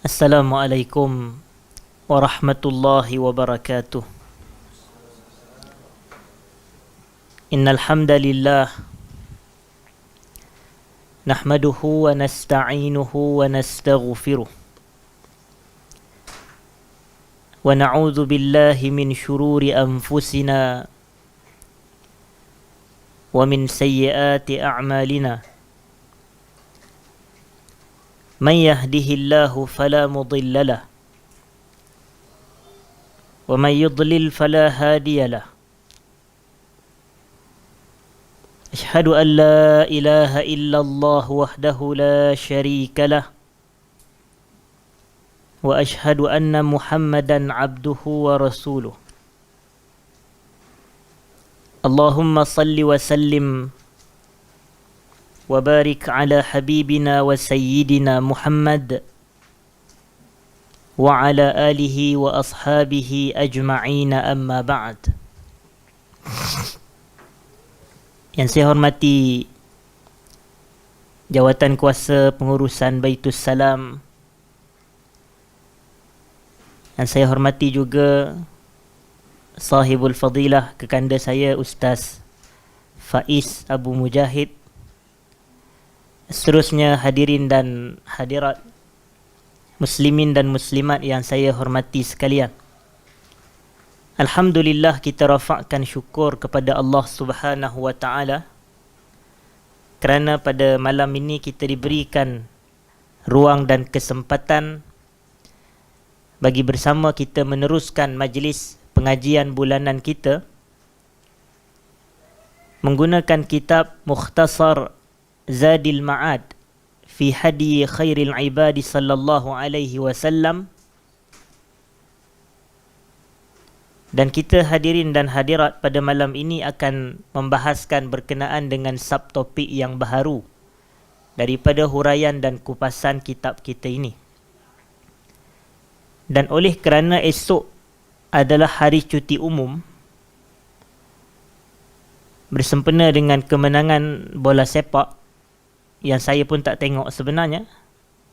Assalamualaikum warahmatullahi wabarakatuh. Innal hamdalillah nahmaduhu wa nasta'inuhu wa nastaghfiruh wa na'udzu billahi min shururi anfusina wa min sayyiati a'malina. Man yahdihillahu fala mudilla lahu wa man yudlil fala hadiya lahu. Ashhadu an la ilaha illallah wahdahu la sharika lah wa ashhadu anna Muhammadan abduhu wa rasuluh. Allahumma salli wa sallim wa barik ala habibina wa sayyidina Muhammad wa ala alihi wa ashabihi ajma'ina, amma ba'd. Yang saya hormati Jawatan Kuasa Pengurusan Baitus Salam, dan saya hormati juga sahibul fadilah kekanda saya Ustaz Faiz Abu Mujahid. Seterusnya hadirin dan hadirat, muslimin dan muslimat yang saya hormati sekalian. Alhamdulillah, kita rafakkan syukur kepada Allah Subhanahu wa taala kerana pada malam ini kita diberikan ruang dan kesempatan bagi bersama kita meneruskan majlis pengajian bulanan kita menggunakan kitab Mukhtasar Zadil Ma'ad fi Hadi Khairil Ibadi sallallahu alaihi wasallam. Dan kita hadirin dan hadirat pada malam ini akan membahaskan berkenaan dengan subtopik yang baharu daripada huraian dan kupasan kitab kita ini. Dan oleh kerana esok adalah hari cuti umum bersempena dengan kemenangan bola sepak yang saya pun tak tengok sebenarnya,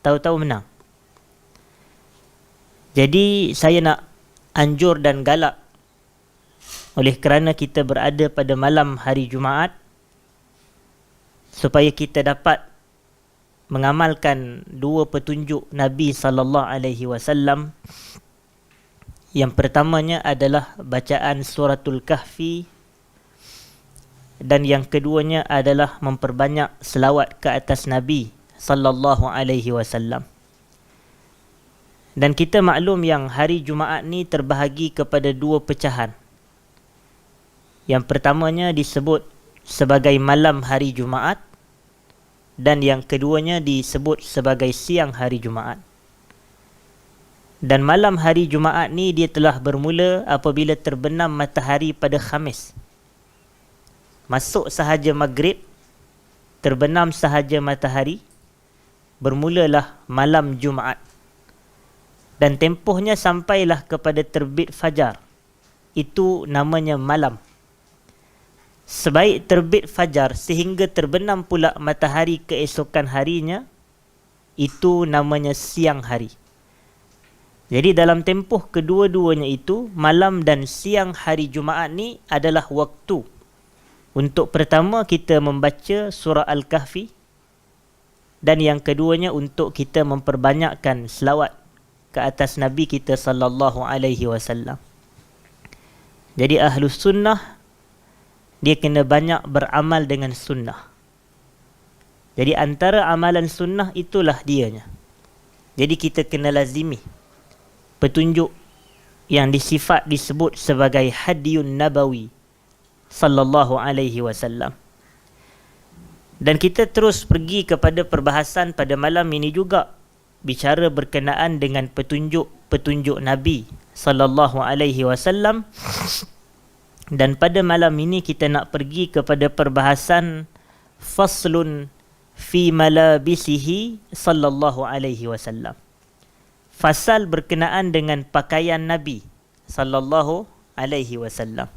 tahu-tahu menang. Jadi saya nak anjur dan galak, oleh kerana kita berada pada malam hari Jumaat, supaya kita dapat mengamalkan dua petunjuk Nabi sallallahu alaihi wasallam. Yang pertamanya adalah bacaan suratul Kahfi, dan yang keduanya adalah memperbanyak selawat ke atas Nabi sallallahu alaihi wasallam. Dan kita maklum yang hari Jumaat ni terbahagi kepada dua pecahan. Yang pertamanya disebut sebagai malam hari Jumaat, dan yang keduanya disebut sebagai siang hari Jumaat. Dan malam hari Jumaat ni dia telah bermula apabila terbenam matahari pada Khamis. Masuk sahaja maghrib, terbenam sahaja matahari, bermulalah malam Jumaat. Dan tempohnya sampailah kepada terbit fajar. Itu namanya malam. Sebaik terbit fajar sehingga terbenam pula matahari keesokan harinya, itu namanya siang hari. Jadi dalam tempoh kedua-duanya itu, malam dan siang hari Jumaat ni adalah waktu untuk pertama kita membaca surah Al-Kahfi, dan yang keduanya untuk kita memperbanyakkan selawat ke atas Nabi kita sallallahu alaihi wasallam. Jadi Ahlus Sunnah, dia kena banyak beramal dengan sunnah. Jadi antara amalan sunnah itulah dianya. Jadi kita kena lazimi petunjuk yang disebut sebagai Hadiyun Nabawi sallallahu alaihi wasallam. Dan kita terus pergi kepada perbahasan pada malam ini juga, bicara berkenaan dengan petunjuk Nabi sallallahu alaihi wasallam. Dan pada malam ini kita nak pergi kepada perbahasan faslun fi malabisihi sallallahu alaihi wasallam. Fasal berkenaan dengan pakaian Nabi sallallahu alaihi wasallam.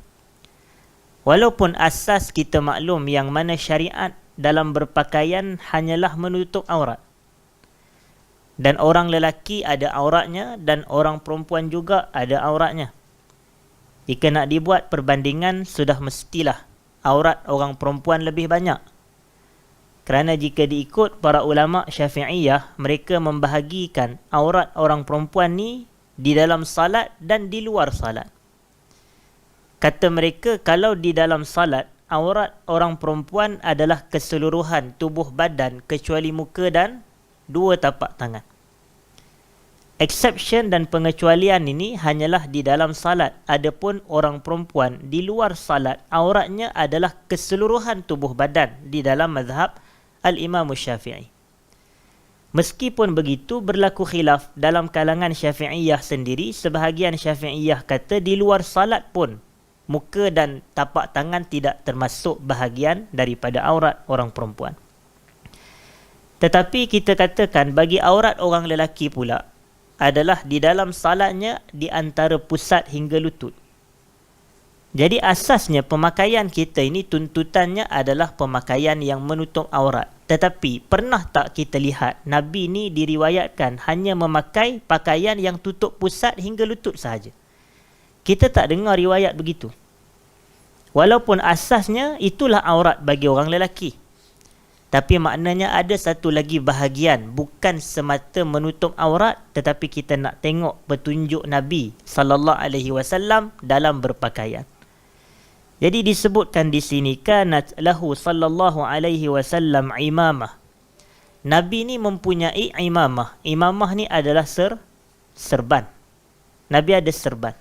Walaupun asas kita maklum yang mana syariat dalam berpakaian hanyalah menutup aurat. Dan orang lelaki ada auratnya dan orang perempuan juga ada auratnya. Jika nak dibuat perbandingan, sudah mestilah aurat orang perempuan lebih banyak. Kerana jika diikut para ulama Syafi'iyah, mereka membahagikan aurat orang perempuan ni di dalam salat dan di luar salat. Kata mereka, kalau di dalam salat, aurat orang perempuan adalah keseluruhan tubuh badan kecuali muka dan dua tapak tangan. Exception dan pengecualian ini hanyalah di dalam salat. Adapun orang perempuan di luar salat, auratnya adalah keseluruhan tubuh badan di dalam mazhab Al-Imam Syafi'i. Meskipun begitu, berlaku khilaf dalam kalangan Syafi'iyah sendiri. Sebahagian Syafi'iyah kata di luar salat pun muka dan tapak tangan tidak termasuk bahagian daripada aurat orang perempuan. Tetapi kita katakan bagi aurat orang lelaki pula adalah di dalam salatnya di antara pusat hingga lutut. Jadi asasnya pemakaian kita ini tuntutannya adalah pemakaian yang menutup aurat. Tetapi pernah tak kita lihat Nabi ni diriwayatkan hanya memakai pakaian yang tutup pusat hingga lutut sahaja? Kita tak dengar riwayat begitu. Walaupun asasnya itulah aurat bagi orang lelaki. Tapi maknanya ada satu lagi bahagian, bukan semata menutup aurat, tetapi kita nak tengok petunjuk Nabi sallallahu alaihi wasallam dalam berpakaian. Jadi disebutkan di sini, kanat lahu sallallahu alaihi wasallam imamah. Nabi ni mempunyai imamah. Imamah ni adalah serban. Nabi ada serban.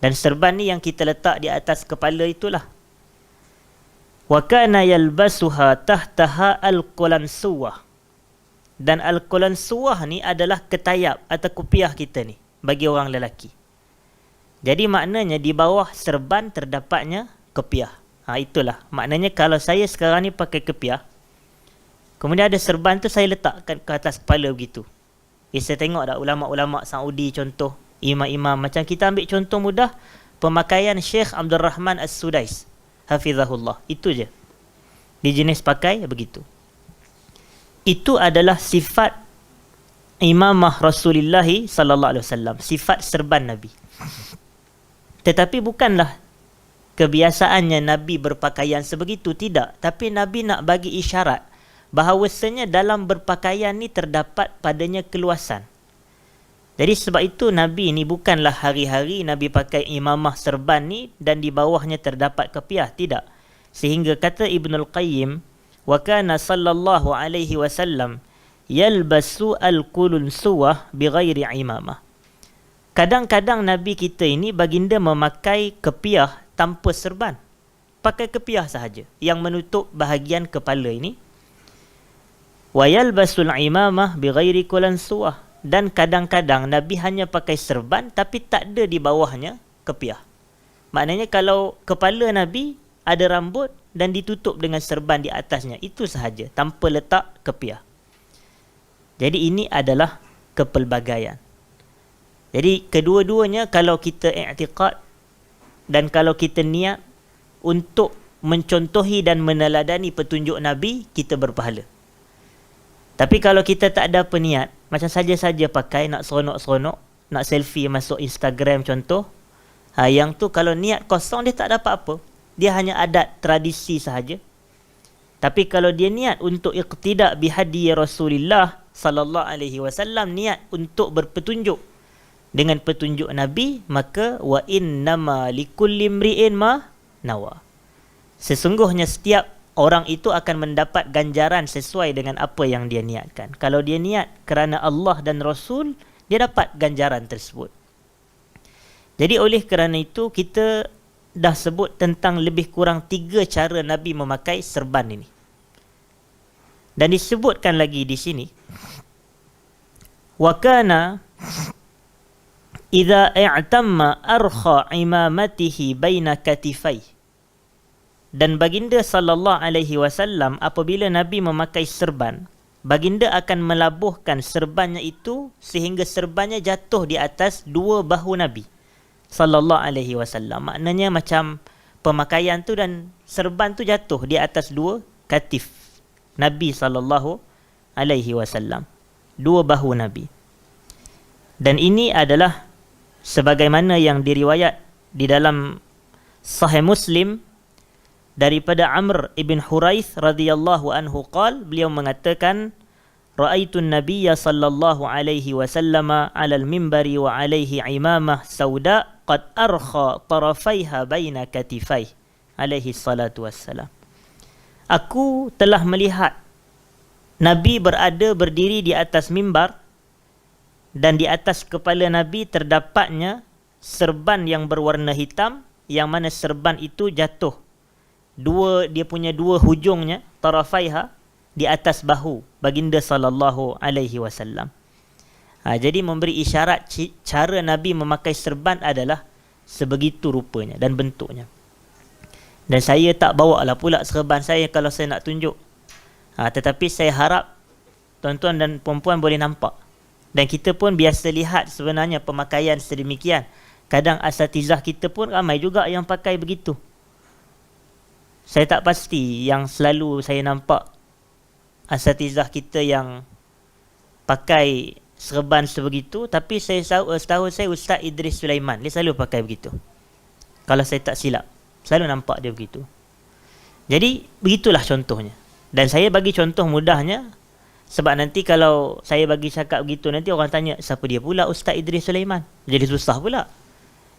Dan serban ni yang kita letak di atas kepala itulah. Wa kana yalbasuha tahtaha al-qulansuwah. Dan al-qulansuwah ni adalah ketayap atau kopiah kita ni bagi orang lelaki. Jadi maknanya di bawah serban terdapatnya kopiah. Itulah. Maknanya kalau saya sekarang ni pakai kopiah, kemudian ada serban tu saya letakkan ke atas kepala begitu. Saya tengok dah ulama-ulama Saudi contoh, imam-imam. Macam kita ambil contoh mudah, pemakaian Syekh Abdul Rahman As-Sudais, hafizahullah. Itu je. Di jenis pakai begitu. Itu adalah sifat imamah Rasulullah sallallahu alaihi wasallam, sifat serban Nabi. Tetapi bukanlah kebiasaannya Nabi berpakaian sebegitu, tidak. Tapi Nabi nak bagi isyarat bahawasanya dalam berpakaian ni terdapat padanya keluasan. Jadi sebab itu Nabi ni bukanlah hari-hari Nabi pakai imamah serban ni dan di bawahnya terdapat kepiah, tidak. Sehingga kata Ibnul Qayyim, wa kana sallallahu alaihi wasallam yalbasu al-qulunsuwah bighairi imamah. Kadang-kadang Nabi kita ini baginda memakai kepiah tanpa serban. Pakai kepiah sahaja yang menutup bahagian kepala ini. Wa yalbasul imamah bighairi qulansuwah. Dan kadang-kadang Nabi hanya pakai serban tapi tak ada di bawahnya kepiah. Maknanya kalau kepala Nabi ada rambut dan ditutup dengan serban di atasnya, itu sahaja tanpa letak kepiah. Jadi ini adalah kepelbagaian. Jadi kedua-duanya kalau kita i'tiqad dan kalau kita niat untuk mencontohi dan meneladani petunjuk Nabi, kita berpahala. Tapi kalau kita tak ada peniat, macam saja-saja pakai, nak seronok-seronok, nak selfie masuk Instagram contoh, yang tu kalau niat kosong dia tak dapat apa. Dia hanya adat tradisi sahaja. Tapi kalau dia niat untuk iqtida bihadi Rasulullah sallallahu alaihi wasallam, niat untuk berpetunjuk dengan petunjuk Nabi, maka wa innama likulli imri'in ma nawa. Sesungguhnya setiap orang itu akan mendapat ganjaran sesuai dengan apa yang dia niatkan. Kalau dia niat kerana Allah dan Rasul, dia dapat ganjaran tersebut. Jadi oleh kerana itu, kita dah sebut tentang lebih kurang 3 cara Nabi memakai serban ini. Dan disebutkan lagi di sini, wa kana idza i'tamma arkha imamatihi baina katifai. Dan baginda sallallahu alaihi wasallam apabila Nabi memakai serban, baginda akan melabuhkan serbannya itu sehingga serbannya jatuh di atas 2 bahu Nabi sallallahu alaihi wasallam. Maknanya macam pemakaian tu dan serban tu jatuh di atas 2 katif Nabi sallallahu alaihi wasallam. dua bahu Nabi. Dan ini adalah sebagaimana yang diriwayat di dalam Sahih Muslim daripada Amr ibn Huraith radhiyallahu anhu qal, beliau mengatakan, ra'aitu an-nabiyya sallallahu alaihi wasallam 'ala al-minbari wa 'alaihi imamah sauda qad arkha tarafaiha baina katifai alaihi salatu wassalam. Aku telah melihat Nabi berada berdiri di atas mimbar dan di atas kepala Nabi terdapatnya serban yang berwarna hitam, yang mana serban itu jatuh dia punya dua hujungnya, tarafaiha, di atas bahu baginda sallallahu alaihi wasallam. Jadi memberi isyarat cara Nabi memakai serban adalah sebegitu rupanya dan bentuknya. Dan saya tak bawa lah pula serban saya kalau saya nak tunjuk. Tetapi saya harap tuan-tuan dan puan-puan boleh nampak. Dan kita pun biasa lihat sebenarnya pemakaian sedemikian. Kadang asatizah kita pun ramai juga yang pakai begitu. Saya tak pasti yang selalu saya nampak asatizah kita yang pakai serban sebegitu, tapi setahu saya Ustaz Idris Sulaiman, dia selalu pakai begitu. Kalau saya tak silap, selalu nampak dia begitu. Jadi begitulah contohnya. Dan saya bagi contoh mudahnya, sebab nanti kalau saya bagi cakap begitu, nanti orang tanya, siapa dia pula Ustaz Idris Sulaiman? Jadi susah pula.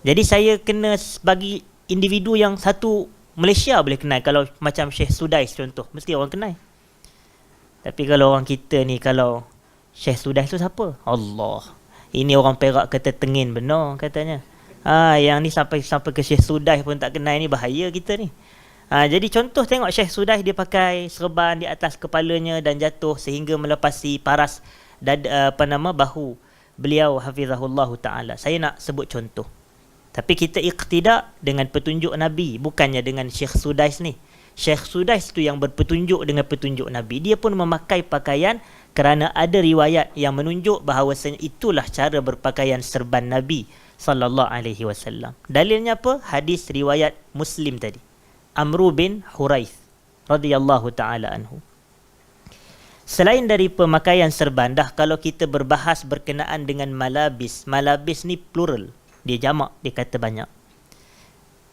Jadi saya kena bagi individu yang satu Malaysia boleh kenal. Kalau macam Syekh Sudais contoh, mesti orang kenal. Tapi kalau orang kita ni, kalau Syekh Sudais tu siapa? Allah. Ini orang Perak kata tengin benar katanya. Yang ni sampai ke Syekh Sudais pun tak kenal, ni bahaya kita ni. Jadi contoh tengok Syekh Sudais dia pakai serban di atas kepalanya dan jatuh sehingga melepasi paras bahu beliau hafizahullah taala. Saya nak sebut contoh. Tapi kita iqtida dengan petunjuk Nabi, bukannya dengan Syekh Sudais ni. Syekh Sudais tu yang berpetunjuk dengan petunjuk Nabi. Dia pun memakai pakaian kerana ada riwayat yang menunjuk bahawasanya itulah cara berpakaian serban Nabi sallallahu alaihi wasallam. Dalilnya apa? Hadis riwayat Muslim tadi. Amr bin Huraith radhiyallahu taala anhu. Selain dari pemakaian serban, dah kalau kita berbahas berkenaan dengan malabis. Malabis ni plural. Dia jamak, dia kata banyak.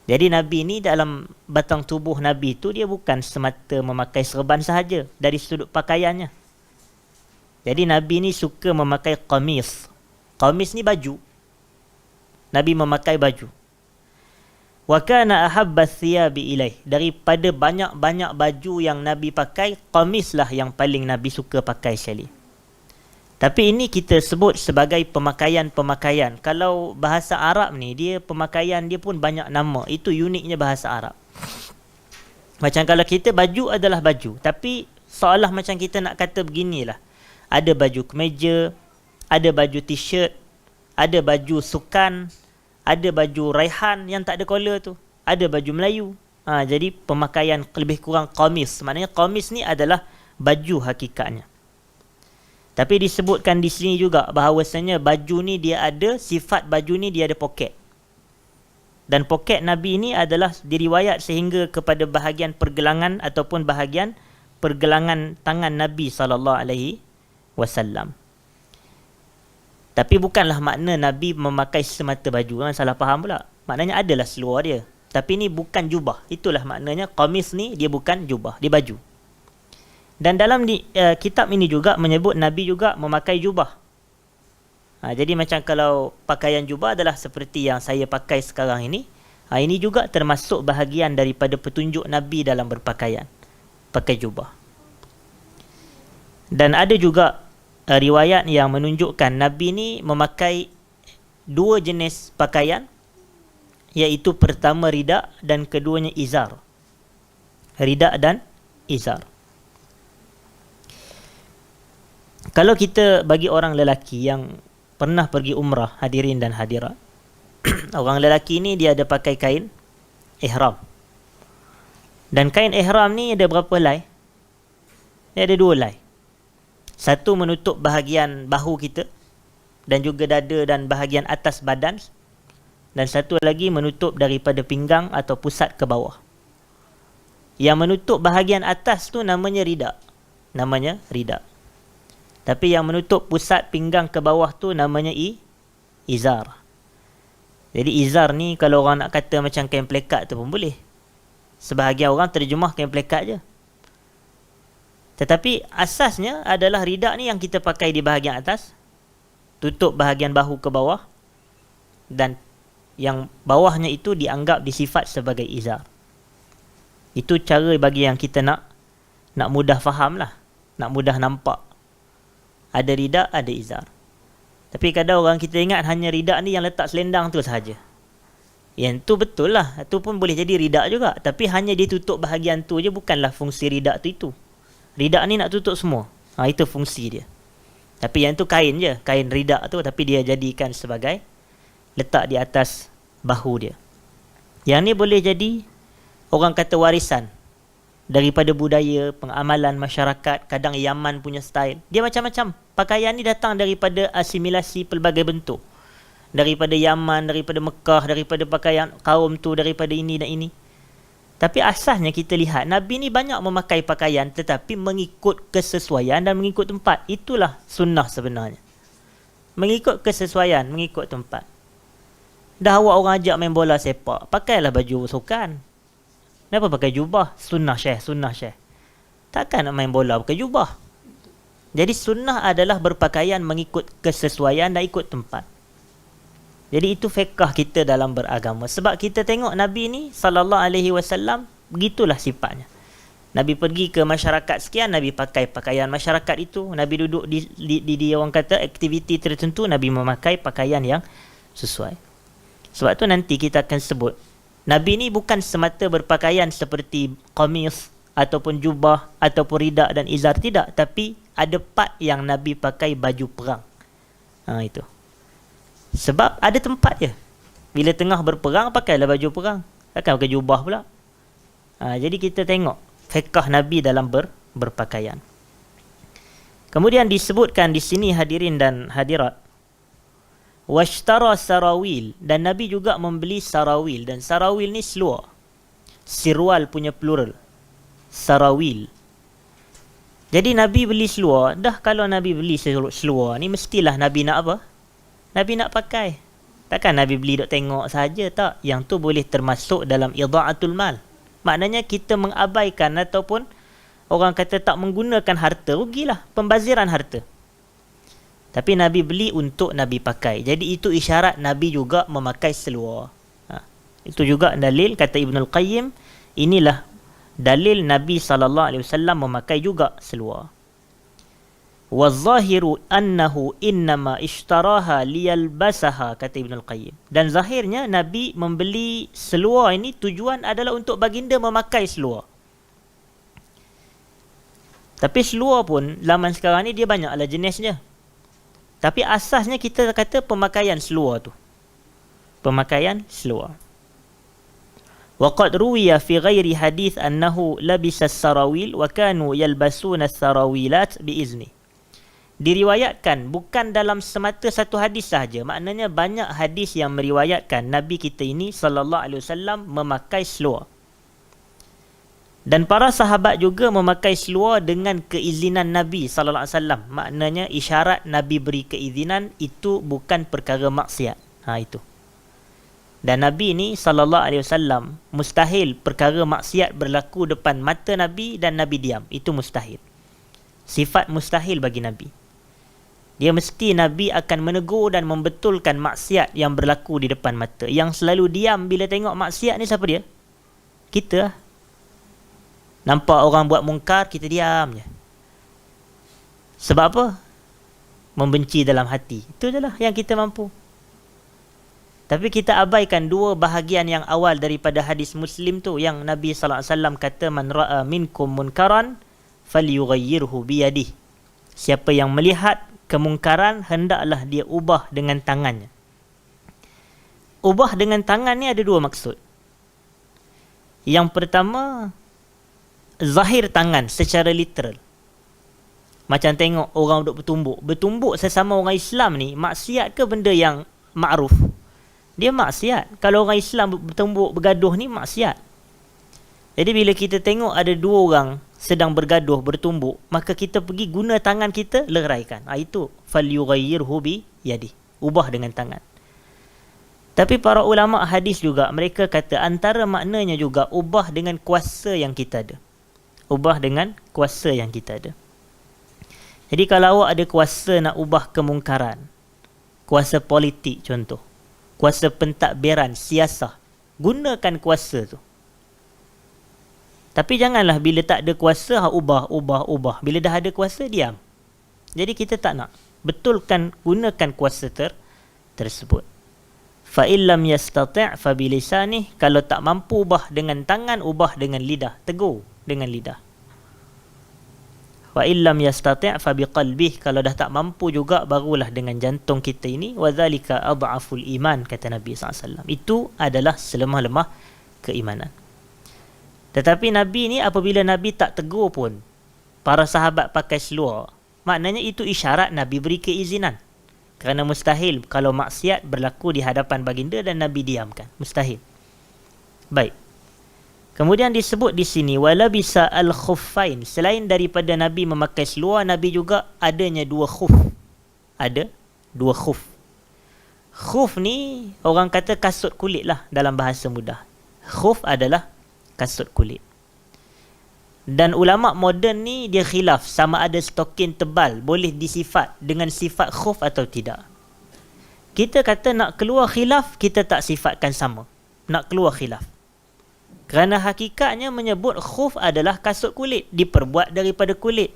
Jadi Nabi ni dalam batang tubuh Nabi tu dia bukan semata memakai serban sahaja dari sudut pakaiannya. Jadi Nabi ni suka memakai qamis. Qamis ni baju. Nabi memakai baju. Wa kana ahabba thiyabi ilaih. Daripada banyak-banyak baju yang Nabi pakai, qamislah yang paling Nabi suka pakai sekali. Tapi ini kita sebut sebagai pemakaian-pemakaian. Kalau bahasa Arab ni, dia pemakaian dia pun banyak nama. Itu uniknya bahasa Arab. Macam kalau kita baju adalah baju. Tapi seolah macam kita nak kata beginilah. Ada baju kemeja, ada baju t-shirt, ada baju sukan, ada baju raihan yang tak ada collar tu, ada baju Melayu. Jadi pemakaian lebih kurang qamis. Maknanya qamis ni adalah baju hakikatnya. Tapi disebutkan di sini juga bahawasanya baju ni dia ada, sifat baju ni dia ada poket. Dan poket Nabi ni adalah diriwayat sehingga kepada bahagian pergelangan ataupun bahagian pergelangan tangan Nabi SAW. Tapi bukanlah makna Nabi memakai semata baju. Salah faham pula. Maknanya adalah seluar dia. Tapi ni bukan jubah. Itulah maknanya qamis ni dia bukan jubah, dia baju. Dan dalam kitab ini juga menyebut Nabi juga memakai jubah. Jadi macam kalau pakaian jubah adalah seperti yang saya pakai sekarang ini. Ini juga termasuk bahagian daripada petunjuk Nabi dalam berpakaian. Pakai jubah. Dan ada juga riwayat yang menunjukkan Nabi ni memakai dua jenis pakaian. Iaitu pertama rida dan keduanya izar. Rida dan izar. Kalau kita bagi orang lelaki yang pernah pergi umrah, hadirin dan hadirat, orang lelaki ni dia ada pakai kain ihram. Dan kain ihram ni ada berapa helai? Dia ada 2 helai. Satu menutup bahagian bahu kita dan juga dada dan bahagian atas badan. Dan satu lagi menutup daripada pinggang atau pusat ke bawah. Yang menutup bahagian atas tu namanya rida. Namanya rida. Tapi yang menutup pusat pinggang ke bawah tu namanya izar. Jadi izar ni kalau orang nak kata macam kain plekat tu pun boleh. Sebahagian orang terjemah kain plekat je. Tetapi asasnya adalah rida ni yang kita pakai di bahagian atas, tutup bahagian bahu ke bawah, dan yang bawahnya itu dianggap disifat sebagai izar. Itu cara bagi yang kita nak mudah faham lah, nak mudah nampak. Ada rida, ada izar. Tapi kadang orang kita ingat hanya rida ni yang letak selendang tu sahaja. Yang tu betul lah, tu pun boleh jadi rida juga. Tapi hanya dia tutup bahagian tu je, bukanlah fungsi rida tu itu. Rida ni nak tutup semua. Itu fungsi dia. Tapi yang tu kain je, kain rida tu, tapi dia jadikan sebagai letak di atas bahu dia. Yang ni boleh jadi orang kata warisan daripada budaya, pengamalan masyarakat. Kadang Yaman punya style, dia macam-macam. Pakaian ni datang daripada asimilasi pelbagai bentuk. Daripada Yaman, daripada Mekah, daripada pakaian kaum tu, daripada ini dan ini. Tapi asasnya kita lihat Nabi ni banyak memakai pakaian tetapi mengikut kesesuaian dan mengikut tempat. Itulah sunnah sebenarnya. Mengikut kesesuaian, mengikut tempat. Dah awak orang ajak main bola sepak, pakailah baju sukan. Kenapa pakai jubah? Sunnah syekh. Takkan nak main bola pakai jubah. Jadi sunnah adalah berpakaian mengikut kesesuaian dan ikut tempat. Jadi itu fiqh kita dalam beragama. Sebab kita tengok Nabi ni SAW, begitulah sifatnya. Nabi pergi ke masyarakat sekian, Nabi pakai pakaian masyarakat itu. Nabi duduk di orang kata aktiviti tertentu, Nabi memakai pakaian yang sesuai. Sebab tu nanti kita akan sebut, Nabi ni bukan semata berpakaian seperti qamis ataupun jubah ataupun rida dan izar, tidak. Tapi ada part yang Nabi pakai baju perang. Itu. Sebab ada tempat je. Bila tengah berperang, pakailah baju perang. Takkan pakai jubah pula. Jadi kita tengok fiqh Nabi dalam berpakaian. Kemudian disebutkan di sini hadirin dan hadirat, washtara sarawil, dan Nabi juga membeli sarawil. Dan sarawil ni seluar. Sirwal punya plural. Sarawil. Jadi Nabi beli seluar. Dah kalau Nabi beli seluar ni, mestilah Nabi nak apa? Nabi nak pakai. Takkan Nabi beli duk tengok saja, tak. Yang tu boleh termasuk dalam idha'atul mal. Maknanya kita mengabaikan ataupun orang kata tak menggunakan harta, rugilah, pembaziran harta. Tapi Nabi beli untuk Nabi pakai. Jadi itu isyarat Nabi juga memakai seluar. Itu juga dalil, kata Ibnul Qayyim, inilah dalil Nabi SAW memakai juga seluar. وَالظَّاهِرُ أَنَّهُ إِنَّمَا اشْتَرَاهَا لِيَلْبَسَهَا, kata Ibnul Qayyim. Dan zahirnya Nabi membeli seluar ini tujuan adalah untuk baginda memakai seluar. Tapi seluar pun zaman sekarang ni dia banyaklah jenisnya. Tapi asasnya kita kata pemakaian seluar tu. Pemakaian seluar. وَقَدْ رُوِيَ فِي غَيْرِ حَدِيث أَنَّهُ لَبِسَ السَّرَوِيلِ وَكَانُوا يَلْبَسُونَ السَّرَوِيلَاتِ بِإِذْنِهِ. Diriwayatkan bukan dalam semata satu hadis sahaja. Maknanya banyak hadis yang meriwayatkan Nabi kita ini SAW memakai seluar. Dan para sahabat juga memakai seluar dengan keizinan Nabi SAW. Maknanya isyarat Nabi beri keizinan itu bukan perkara maksiat. Itu. Dan Nabi ni SAW mustahil perkara maksiat berlaku depan mata Nabi dan Nabi diam. Itu mustahil. Sifat mustahil bagi Nabi. Dia mesti Nabi akan menegur dan membetulkan maksiat yang berlaku di depan mata. Yang selalu diam bila tengok maksiat ni siapa dia? Kita lah. Nampak orang buat mungkar, kita diam je. Sebab apa? Membenci dalam hati. Itu je lah yang kita mampu. Tapi kita abaikan dua bahagian yang awal daripada hadis Muslim tu, yang Nabi SAW kata, man ra'a minkum munkaran falyughayyirhu biyadih. Siapa yang melihat kemungkaran, hendaklah dia ubah dengan tangannya. Ubah dengan tangan ni ada dua maksud. Yang pertama, zahir tangan secara literal. Macam tengok orang duduk bertumbuk. Bertumbuk sesama orang Islam ni, maksiat ke benda yang ma'ruf? Dia maksiat. Kalau orang Islam bertumbuk bergaduh ni, maksiat. Jadi bila kita tengok ada dua orang sedang bergaduh, bertumbuk, maka kita pergi guna tangan kita leraikan. Itu falyughayyirhu bi yadi. Ubah dengan tangan. Tapi para ulama hadis juga, mereka kata antara maknanya juga ubah dengan kuasa yang kita ada. Ubah dengan kuasa yang kita ada. Jadi kalau awak ada kuasa nak ubah kemungkaran, kuasa politik contoh, kuasa pentadbiran, siasah, gunakan kuasa tu. Tapi janganlah bila tak ada kuasa, ubah. Bila dah ada kuasa, diam. Jadi kita tak nak. Betulkan, gunakan kuasa tersebut. Fa'in lam yastati' fa bilisanih. Kalau tak mampu ubah dengan tangan, ubah dengan lidah. Tegur dengan lidah. Fa'in lam yastati' fa biqalbih. Kalau dah tak mampu juga, barulah dengan jantung kita ini. Wa dhalika ad'aful iman, kata Nabi SAW. Itu adalah selemah-lemah keimanan. Tetapi Nabi ni apabila Nabi tak tegur pun, para sahabat pakai seluar, maknanya itu isyarat Nabi beri keizinan. Kerana mustahil kalau maksiat berlaku di hadapan baginda dan Nabi diamkan. Mustahil. Baik. Kemudian disebut di sini, wala bisa al-khuffain. Selain daripada Nabi memakai seluar, Nabi juga adanya dua khuf. Ada dua khuf. Khuf ni orang kata kasut kulit lah dalam bahasa mudah. Khuf adalah kasut kulit. Dan ulama moden ni dia khilaf sama ada stokin tebal boleh disifat dengan sifat khuf atau tidak. Kita kata nak keluar khilaf, kita tak sifatkan sama. Nak keluar khilaf. Kerana hakikatnya menyebut khuf adalah kasut kulit, diperbuat daripada kulit.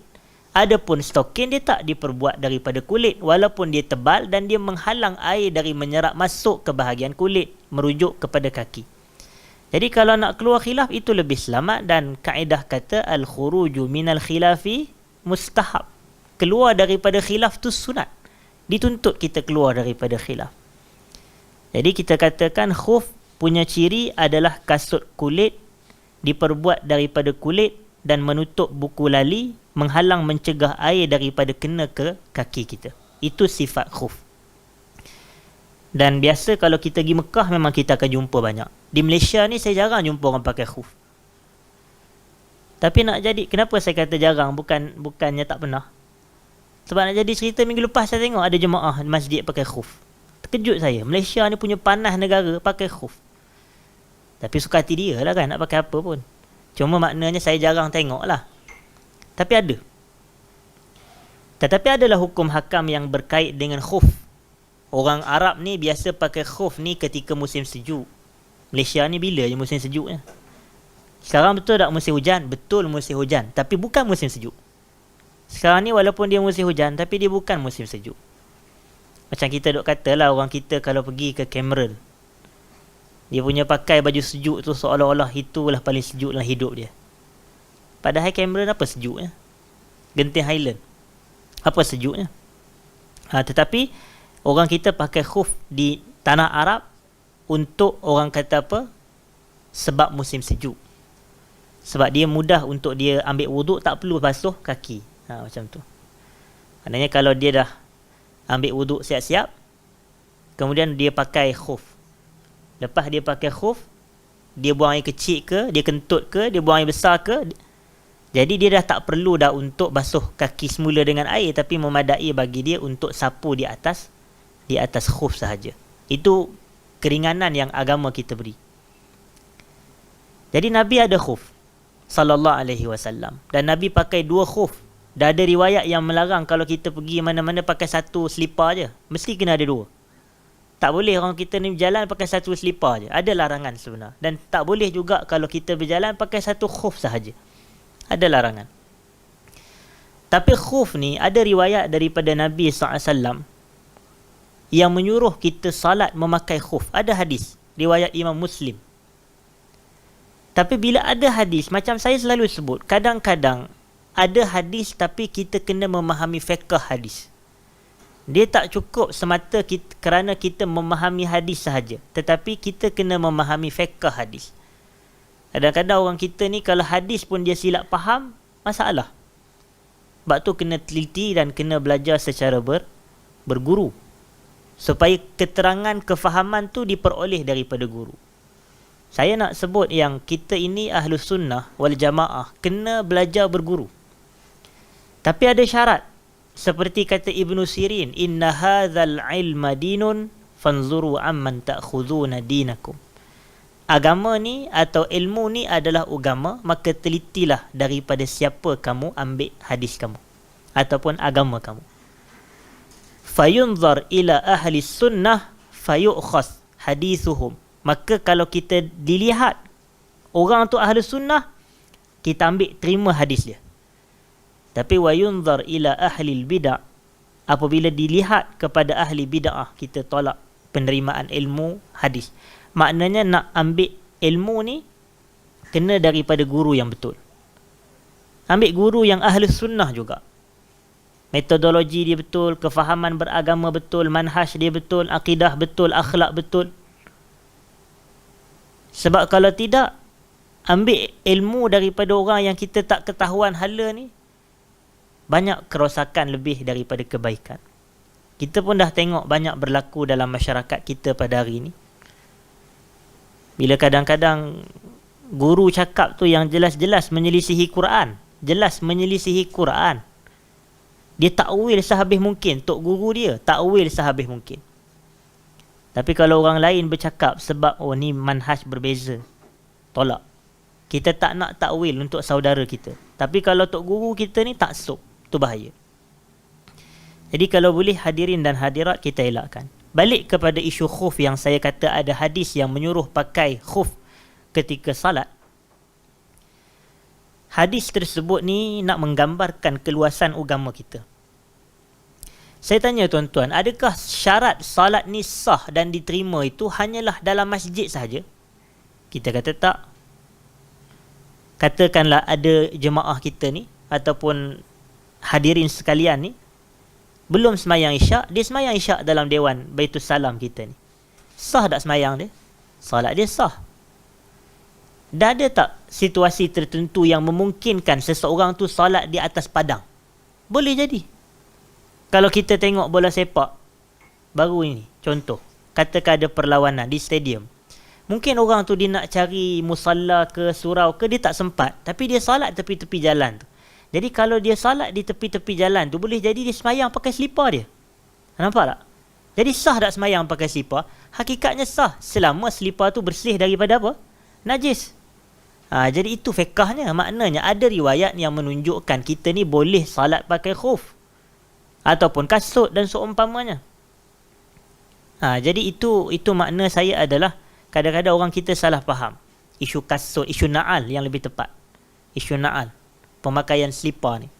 Adapun stokin dia tak diperbuat daripada kulit, walaupun dia tebal dan dia menghalang air dari menyerap masuk ke bahagian kulit, merujuk kepada kaki. Jadi kalau nak keluar khilaf itu lebih selamat, dan kaedah kata al-khuruju minal khilafi mustahab. Keluar daripada khilaf tu sunat. Dituntut kita keluar daripada khilaf. Jadi kita katakan khuf punya ciri adalah kasut kulit, diperbuat daripada kulit dan menutup buku lali, menghalang mencegah air daripada kena ke kaki kita. Itu sifat khuf. Dan biasa kalau kita pergi Mekah memang kita akan jumpa banyak. Di Malaysia ni saya jarang jumpa orang pakai khuf. Tapi nak jadi, kenapa saya kata jarang, bukannya tak pernah. Sebab nak jadi cerita minggu lepas saya tengok ada jemaah masjid pakai khuf. Terkejut saya, Malaysia ni punya panas negara pakai khuf. Tapi suka hati dia lah kan nak pakai apa pun. Cuma maknanya saya jarang tengok lah. Tapi ada. Tetapi adalah hukum hakam yang berkait dengan khuf. Orang Arab ni biasa pakai khuf ni ketika musim sejuk. Malaysia ni bila je musim sejuknya? Sekarang betul tak musim hujan? Betul musim hujan. Tapi bukan musim sejuk. Sekarang ni walaupun dia musim hujan, tapi dia bukan musim sejuk. Macam kita duk kata lah, orang kita kalau pergi ke Cameron, dia punya pakai baju sejuk tu seolah-olah itulah paling sejuk dalam hidup dia. Padahal Cameron apa sejuknya? Genting Highland. Apa sejuknya? Tetapi orang kita pakai khuf di tanah Arab untuk orang kata apa? Sebab musim sejuk. Sebab dia mudah untuk dia ambil wuduk, tak perlu basuh kaki. Macam tu. Maknanya kalau dia dah ambil wuduk siap-siap, kemudian dia pakai khuf. Lepas dia pakai khuf, dia buang air kecil ke, dia kentut ke, dia buang air besar ke, jadi dia dah tak perlu dah untuk basuh kaki semula dengan air, tapi memadai bagi dia untuk sapu di atas khuf sahaja. Itu keringanan yang agama kita beri. Jadi Nabi ada khuf sallallahu alaihi wasallam, dan Nabi pakai dua khuf. Dah ada riwayat yang melarang kalau kita pergi mana-mana pakai satu selipar je. Mesti kena ada dua. Tak boleh orang kita ni berjalan pakai satu selipar je. Ada larangan sebenarnya. Dan tak boleh juga kalau kita berjalan pakai satu khuf sahaja. Ada larangan. Tapi khuf ni ada riwayat daripada Nabi SAW yang menyuruh kita salat memakai khuf. Ada hadis. Riwayat Imam Muslim. Tapi bila ada hadis, macam saya selalu sebut, kadang-kadang ada hadis tapi kita kena memahami fiqh hadis. Dia tak cukup semata kerana kita memahami hadis sahaja, tetapi kita kena memahami fiqh hadis. Kadang-kadang orang kita ni kalau hadis pun dia silap faham, masalah. Sebab tu kena teliti dan kena belajar secara berguru, supaya keterangan kefahaman tu diperoleh daripada guru. Saya nak sebut yang kita ini Ahlus Sunnah wal Jamaah kena belajar berguru. Tapi ada syarat. Seperti kata Ibnu Sirin, inna hadzal ilma dinun fanzuru amman ta'khuduna dinakum. Agama ni atau ilmu ni adalah agama, maka telitilah daripada siapa kamu ambil hadis kamu ataupun agama kamu. Fayunzar ila ahli sunnah fayu'khas hadithuhum. Maka kalau kita dilihat orang tu ahli sunnah, kita ambil terima hadis dia. Tapi wayunzar ila ahli bid'ah, apabila dilihat kepada ahli bid'ah, kita tolak penerimaan ilmu hadis. Maknanya nak ambil ilmu ni kena daripada guru yang betul. Ambil guru yang ahli sunnah juga. Metodologi dia betul, kefahaman beragama betul, manhaj dia betul, akidah betul, akhlak betul. Sebab kalau tidak, ambil ilmu daripada orang yang kita tak ketahuan hala ni, banyak kerosakan lebih daripada kebaikan. Kita pun dah tengok banyak berlaku dalam masyarakat kita pada hari ni. Bila kadang-kadang guru cakap tu yang jelas-jelas menyelisihi Quran, jelas menyelisihi Quran, dia takwil sehabis mungkin. Tok guru dia takwil sehabis mungkin. Tapi kalau orang lain bercakap sebab ni manhaj berbeza, tolak. Kita tak nak takwil untuk saudara kita. Tapi kalau tok guru kita ni taksub, tu bahaya. Jadi kalau boleh hadirin dan hadirat kita elakkan. Balik kepada isu khuf yang saya kata ada hadis yang menyuruh pakai khuf ketika salat. Hadis tersebut ni nak menggambarkan keluasan agama kita. Saya tanya tuan-tuan, adakah syarat salat ni sah dan diterima itu hanyalah dalam masjid sahaja? Kita kata tak. Katakanlah ada jemaah kita ni ataupun hadirin sekalian ni belum semayang isyak, dia semayang isyak dalam Dewan Baitul Salam kita ni. Sah tak semayang dia? Salat dia sah. Dah ada tak situasi tertentu yang memungkinkan seseorang tu salat di atas padang? Boleh jadi. Kalau kita tengok bola sepak baru ini, contoh, katakan ada perlawanan di stadium. Mungkin orang tu dia nak cari musalla ke surau ke, dia tak sempat. Tapi dia salat tepi-tepi jalan tu. Jadi kalau dia salat di tepi-tepi jalan tu, boleh jadi dia semayang pakai selipar dia. Nampak tak? Jadi sah tak semayang pakai selipar? Hakikatnya sah, selama selipar tu bersih daripada apa? Najis. Jadi itu fiqahnya. Maknanya ada riwayat yang menunjukkan kita ni boleh salat pakai khuf ataupun kasut dan seumpamanya. Jadi itu makna saya adalah kadang-kadang orang kita salah faham isu kasut, isu na'al yang lebih tepat. Isu na'al, pemakaian selipar ni.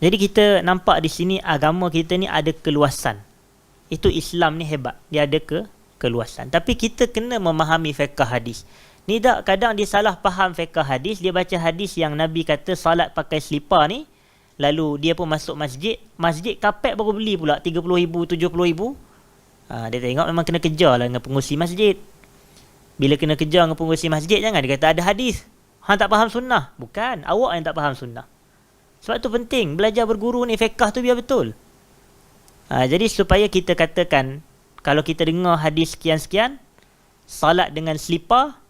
Jadi kita nampak di sini agama kita ni ada keluasan. Itu Islam ni hebat, dia ada keluasan. Tapi kita kena memahami fiqh hadis. Ni tak, kadang dia salah faham fiqh hadis, dia baca hadis yang Nabi kata salat pakai selipar ni, lalu dia pun masuk masjid, masjid kapet baru beli pula 30,000, 70,000. Dia tengok memang kena kejar lah dengan pengurusi masjid. Bila kena kejar dengan pengurusi masjid, jangan dia kata ada hadis. Hang tak faham sunnah. Bukan, awak yang tak faham sunnah. Sebab tu penting, belajar berguru ni, fiqh tu biar betul. Jadi supaya kita katakan, kalau kita dengar hadis sekian-sekian, salat dengan selipar,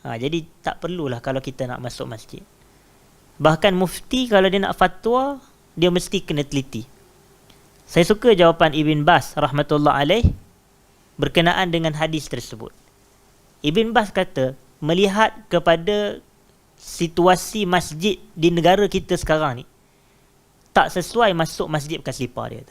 jadi tak perlulah kalau kita nak masuk masjid. Bahkan mufti kalau dia nak fatwa, dia mesti kena teliti. Saya suka jawapan Ibn Bas rahmatullah alaih berkenaan dengan hadis tersebut. Ibn Bas kata, melihat kepada situasi masjid di negara kita sekarang ni, tak sesuai masuk masjid pakai selipar dia.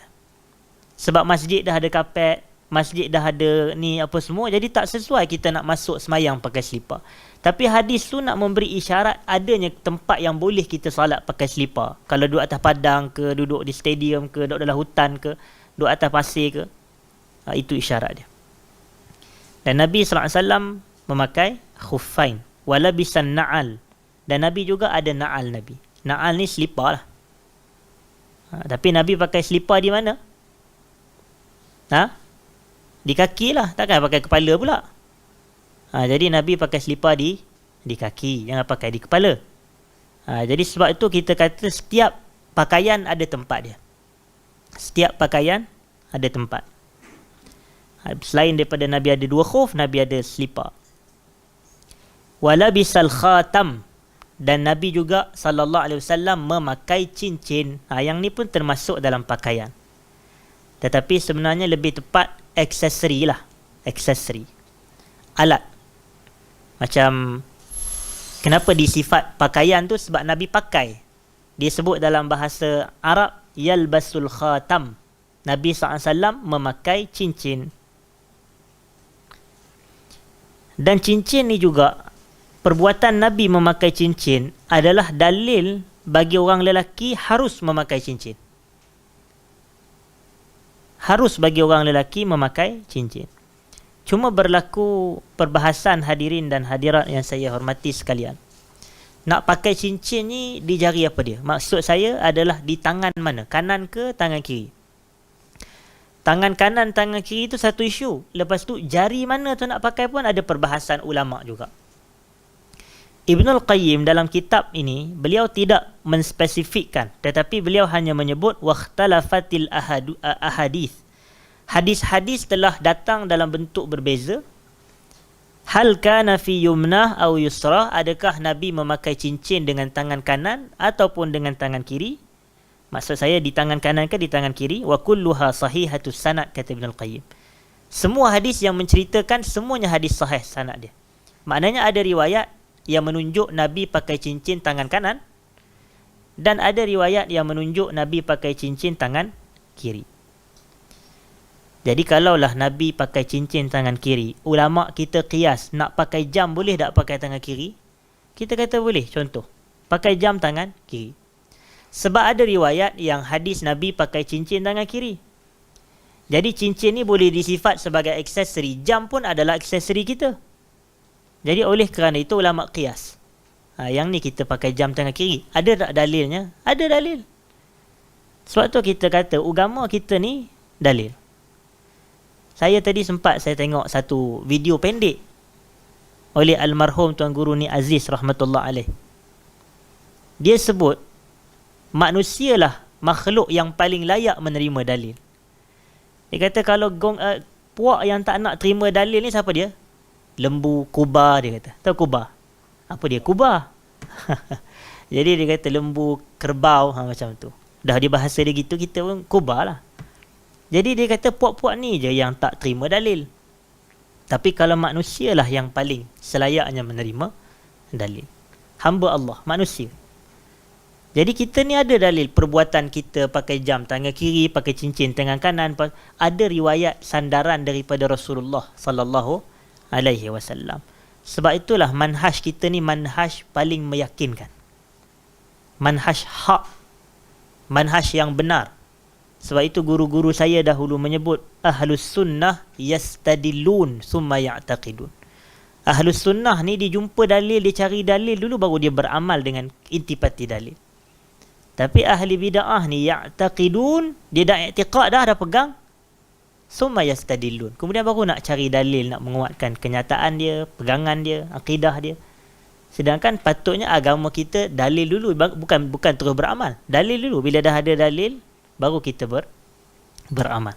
Sebab masjid dah ada kapet, masjid dah ada ni apa semua, jadi tak sesuai kita nak masuk semayang pakai selipar. Tapi hadis tu nak memberi isyarat adanya tempat yang boleh kita salat pakai selipar. Kalau duduk atas padang ke, duduk di stadium ke, duduk dalam hutan ke, duduk atas pasir ke, itu isyarat dia. Dan Nabi SAW memakai khuffain walabisan na'al. Dan Nabi juga ada na'al Nabi. Na'al ni selipar lah. Tapi Nabi pakai selipar di mana? Di kaki lah, takkan pakai kepala pula. Jadi Nabi pakai selipar di kaki, jangan pakai di kepala. Jadi sebab itu kita kata setiap pakaian ada tempat dia. Setiap pakaian ada tempat. Selain daripada Nabi ada 2 khuf, Nabi ada selipar. Walabisal khatam, dan Nabi juga sallallahu alaihi wasallam memakai cincin. Yang ni pun termasuk dalam pakaian. Tetapi sebenarnya lebih tepat aksesori lah. Aksesori. Alat. Macam kenapa disifat pakaian tu? Sebab Nabi pakai. Dia sebut dalam bahasa Arab yalbasul khatam. Nabi SAW memakai cincin. Dan cincin ni juga, perbuatan Nabi memakai cincin adalah dalil bagi orang lelaki harus memakai cincin. Harus bagi orang lelaki memakai cincin. Cuma berlaku perbahasan hadirin dan hadirat yang saya hormati sekalian. Nak pakai cincin ni di jari apa dia? Maksud saya adalah di tangan mana? Kanan ke tangan kiri? Tangan kanan, tangan kiri itu satu isu. Lepas tu jari mana tu nak pakai pun ada perbahasan ulama' juga. Ibnul Qayyim dalam kitab ini, beliau tidak menspesifikkan. Tetapi beliau hanya menyebut wakhtalafatil ahadith. Hadis-hadis telah datang dalam bentuk berbeza. Hal kana fi yumnah aw yusrah, adakah Nabi memakai cincin dengan tangan kanan ataupun dengan tangan kiri? Maksud saya di tangan kanan ke di tangan kiri? Wa kulluha sahihatus sanad, kata Ibnul Qayyim. Semua hadis yang menceritakan, semuanya hadis sahih sanad dia. Maknanya ada riwayat yang menunjuk Nabi pakai cincin tangan kanan dan ada riwayat yang menunjuk Nabi pakai cincin tangan kiri. Jadi kalaulah Nabi pakai cincin tangan kiri, ulama' kita qiyas, nak pakai jam boleh tak pakai tangan kiri? Kita kata boleh. Contoh, pakai jam tangan kiri. Sebab ada riwayat yang hadis Nabi pakai cincin tangan kiri. Jadi cincin ni boleh disifat sebagai aksesori. Jam pun adalah aksesori kita. Jadi oleh kerana itu ulama' qiyas. Yang ni kita pakai jam tangan kiri. Ada tak dalilnya? Ada dalil. Sebab tu kita kata agama kita ni dalil. Saya tadi sempat saya tengok satu video pendek oleh almarhum Tuan Guru Ni Aziz rahmatullah alaih. Dia sebut manusialah makhluk yang paling layak menerima dalil. Dia kata kalau puak yang tak nak terima dalil ni siapa dia? Lembu, kuba, dia kata. Tahu kuba? Apa dia? Kuba. Jadi dia kata lembu, kerbau, macam tu. Dah dia bahasa dia gitu, kita pun kuba lah. Jadi dia kata puak-puak ni je yang tak terima dalil. Tapi kalau manusia lah yang paling selayaknya menerima dalil. Hamba Allah, manusia. Jadi kita ni ada dalil perbuatan kita pakai jam tangan kiri, pakai cincin tangan kanan. Ada riwayat sandaran daripada Rasulullah sallallahu alaihi wasallam. Sebab itulah manhaj kita ni manhaj paling meyakinkan. Manhaj hak. Manhaj yang benar. Sebab itu guru-guru saya dahulu menyebut Ahlus Sunnah yastadillun summa ya'taqidun. Ahlus Sunnah ni dia jumpa dalil, dia cari dalil dulu baru dia beramal dengan intipati dalil. Tapi ahli bid'ah ni ya'taqidun, dia dah i'tiqad dah pegang, summa yastadillun. Kemudian baru nak cari dalil, nak menguatkan kenyataan dia, pegangan dia, akidah dia. Sedangkan patutnya agama kita dalil dulu, bukan terus beramal. Dalil dulu, bila dah ada dalil baru kita beramal.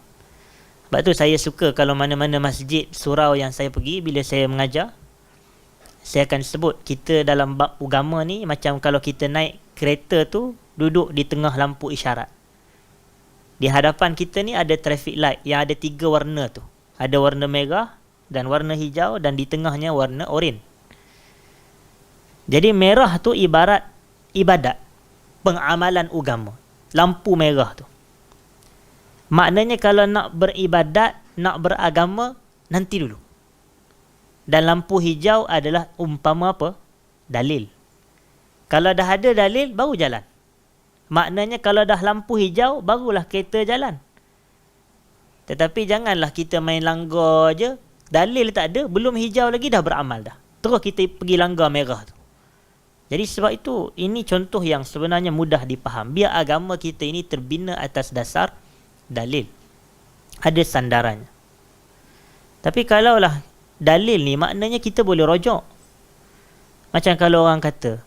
Sebab tu saya suka kalau mana-mana masjid, surau yang saya pergi, bila saya mengajar, saya akan sebut kita dalam bab agama ni macam kalau kita naik kereta tu, duduk di tengah lampu isyarat. Di hadapan kita ni ada traffic light yang ada 3 warna tu. Ada warna merah dan warna hijau dan di tengahnya warna oranye. Jadi merah tu ibarat ibadat, pengamalan agama. Lampu merah tu. Maknanya kalau nak beribadat, nak beragama, nanti dulu. Dan lampu hijau adalah umpama apa? Dalil. Kalau dah ada dalil, baru jalan. Maknanya kalau dah lampu hijau, barulah kereta jalan. Tetapi janganlah kita main langgar je. Dalil tak ada, belum hijau lagi dah beramal dah. Terus kita pergi langgar merah tu. Jadi sebab itu, ini contoh yang sebenarnya mudah dipaham. Biar agama kita ini terbina atas dasar dalil. Ada sandarannya. Tapi kalaulah dalil ni, maknanya kita boleh rojok. Macam kalau orang kata,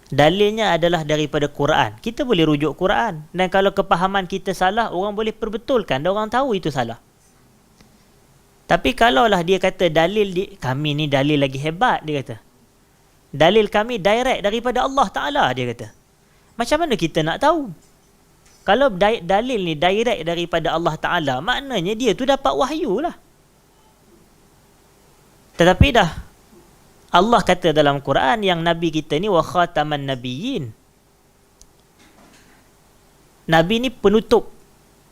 dalilnya adalah daripada Quran. Kita boleh rujuk Quran. Dan kalau kepahaman kita salah, orang boleh perbetulkan. Dan orang tahu itu salah. Tapi kalaulah dia kata dalil, kami ni dalil lagi hebat, dia kata. Dalil kami direct daripada Allah Ta'ala, dia kata. Macam mana kita nak tahu? Kalau dalil ni direct daripada Allah Ta'ala, maknanya dia tu dapat wahyu lah. Tetapi dah Allah kata dalam Quran yang Nabi kita ni wa khataman nabiyyin. Nabi ni penutup,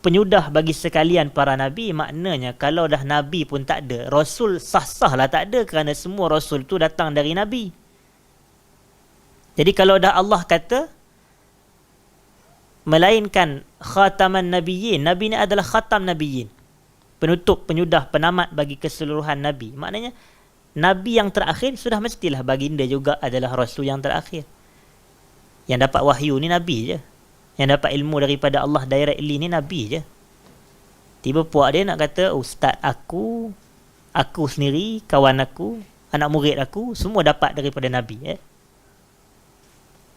penyudah bagi sekalian para Nabi. Maknanya kalau dah Nabi pun tak ada, Rasul sah-sah lah tak ada, kerana semua Rasul tu datang dari Nabi. Jadi kalau dah Allah kata, melainkan khataman nabiyyin, Nabi ni adalah khatam nabiyyin, penutup, penyudah, penamat bagi keseluruhan Nabi. Maknanya Nabi yang terakhir sudah mestilah baginda juga adalah Rasul yang terakhir. Yang dapat wahyu ni Nabi je. Yang dapat ilmu daripada Allah directly ni Nabi je. Tiba puak dia nak kata, ustaz aku sendiri, kawan aku, anak murid aku, semua dapat daripada Nabi.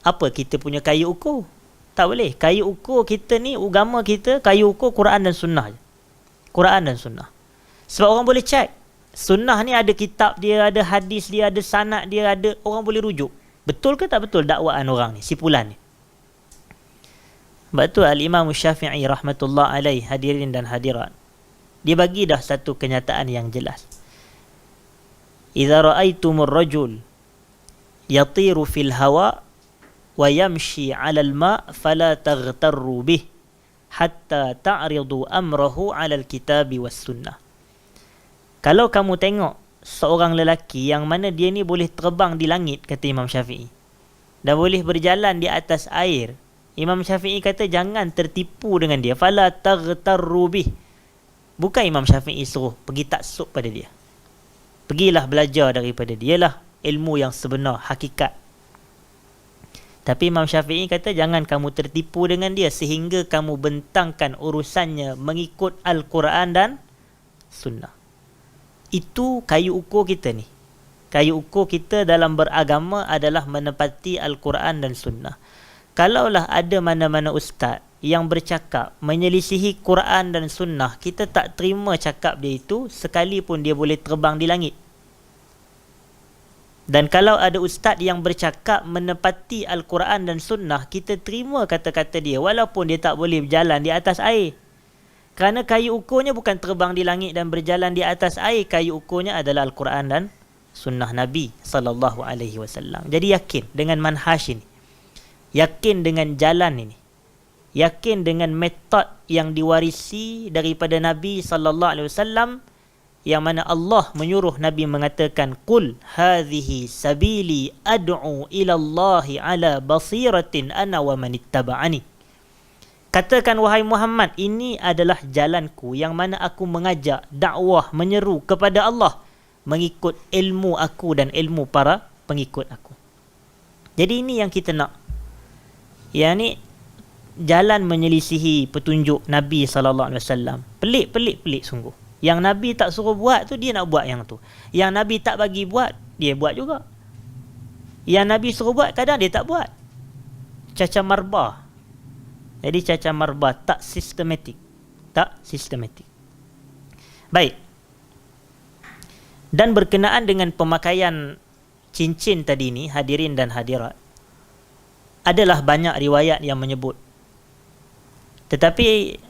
Apa kita punya kayu ukur? Tak boleh. Kayu ukur kita ni, agama kita, kayu ukur Quran dan Sunnah je. Quran dan Sunnah. Sebab orang boleh check. Sunnah ni ada kitab dia, ada hadis dia, ada sanad dia, ada, orang boleh rujuk. Betul ke tak betul dakwaan orang ni, sipulan ni? Sebab tu Al-Imam Syafi'i rahmatullah alaih, hadirin dan hadirat, dia bagi dah satu kenyataan yang jelas. Idza ra'aitumur rajul yatiru fil hawa wa yamshi 'alal ma' fala taghtarru bih hatta ta'ridu amrahu 'alal kitabi was sunnah. Kalau kamu tengok seorang lelaki yang mana dia ni boleh terbang di langit, kata Imam Syafi'i, dan boleh berjalan di atas air, Imam Syafi'i kata jangan tertipu dengan dia. Fala taghtarru bih. Bukan Imam Syafi'i suruh pergi taksub pada dia. Pergilah belajar daripada dia lah ilmu yang sebenar, hakikat. Tapi Imam Syafi'i kata jangan kamu tertipu dengan dia sehingga kamu bentangkan urusannya mengikut Al-Quran dan Sunnah. Itu kayu ukur kita ni. Kayu ukur kita dalam beragama adalah menepati Al-Quran dan Sunnah. Kalaulah ada mana-mana ustaz yang bercakap menyelisihi Quran dan Sunnah, kita tak terima cakap dia itu sekalipun dia boleh terbang di langit. Dan kalau ada ustaz yang bercakap menepati Al-Quran dan Sunnah, kita terima kata-kata dia walaupun dia tak boleh berjalan di atas air. Kerana kayu ukurnya bukan terbang di langit dan berjalan di atas air. Kayu ukurnya adalah Al-Quran dan Sunnah Nabi SAW. Jadi yakin dengan manhaj ini. Yakin dengan jalan ini. Yakin dengan metod yang diwarisi daripada Nabi SAW, yang mana Allah menyuruh Nabi mengatakan, Qul hadhihi sabili ad'u ilallahi ala basiratin ana wa manittaba'ani. Katakan wahai Muhammad, ini adalah jalanku yang mana aku mengajak, dakwah, menyeru kepada Allah mengikut ilmu aku dan ilmu para pengikut aku. Jadi ini yang kita nak. Yang ni jalan menyelisihi petunjuk Nabi SAW. Pelik sungguh. Yang Nabi tak suruh buat tu, dia nak buat yang tu. Yang Nabi tak bagi buat, dia buat juga. Yang Nabi suruh buat, kadang dia tak buat. Caca marbah. Jadi caca marbah, tak sistematik. Tak sistematik. Baik. Dan berkenaan dengan pemakaian cincin tadi ni, hadirin dan hadirat, adalah banyak riwayat yang menyebut. Tetapi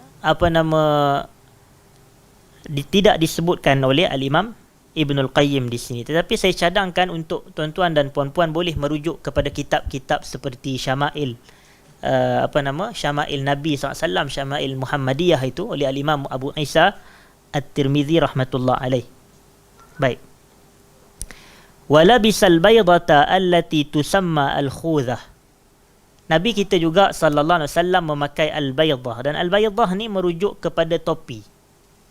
tidak disebutkan oleh Al-Imam Ibnul Qayyim di sini. Tetapi saya cadangkan untuk tuan-tuan dan puan-puan boleh merujuk kepada kitab-kitab seperti Syama'il Syama'il Nabi SAW, Syama'il Muhammadiyah itu oleh Al-Imam Abu Isa At-Tirmizi rahmatullah alaih. Baik. Walabisal baydata allati tusamma al-khudhah. Nabi kita juga sallallahu alaihi wasallam memakai al-baydah, dan al-baydah ni merujuk kepada topi.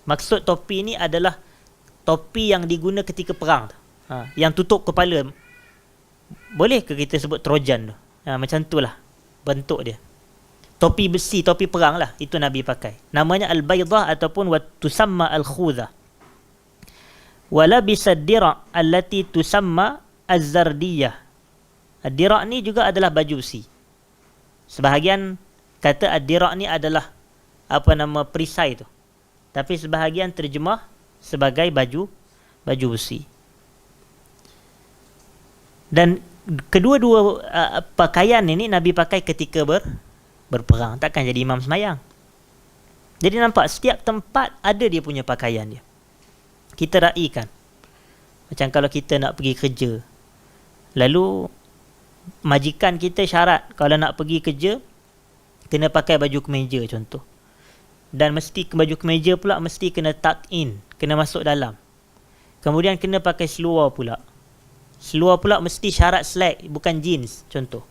Maksud topi ni adalah topi yang diguna ketika perang tu. Yang tutup kepala. Boleh ke kita sebut Trojan tu? Macam tu lah bentuk dia. Topi besi, topi perang lah. Itu Nabi pakai. Namanya al-baydah ataupun wa tusamma al-khudhah. Walabisa ad-dira' allati tusamma az-zardiyah. Ad-dira' ni juga adalah baju besi. Sebahagian kata ad-dira' ni adalah perisai tu. Tapi sebahagian terjemah sebagai baju besi. Dan kedua-dua pakaian ini Nabi pakai ketika berperang. Takkan jadi imam semayang. Jadi nampak setiap tempat ada dia punya pakaian dia. Kita raikan. Macam kalau kita nak pergi kerja, lalu majikan kita syarat kalau nak pergi kerja kena pakai baju kemeja contoh. Dan mesti baju kemeja pula mesti kena tuck in, kena masuk dalam. Kemudian kena pakai seluar pula. Seluar pula mesti syarat slack, bukan jeans contoh.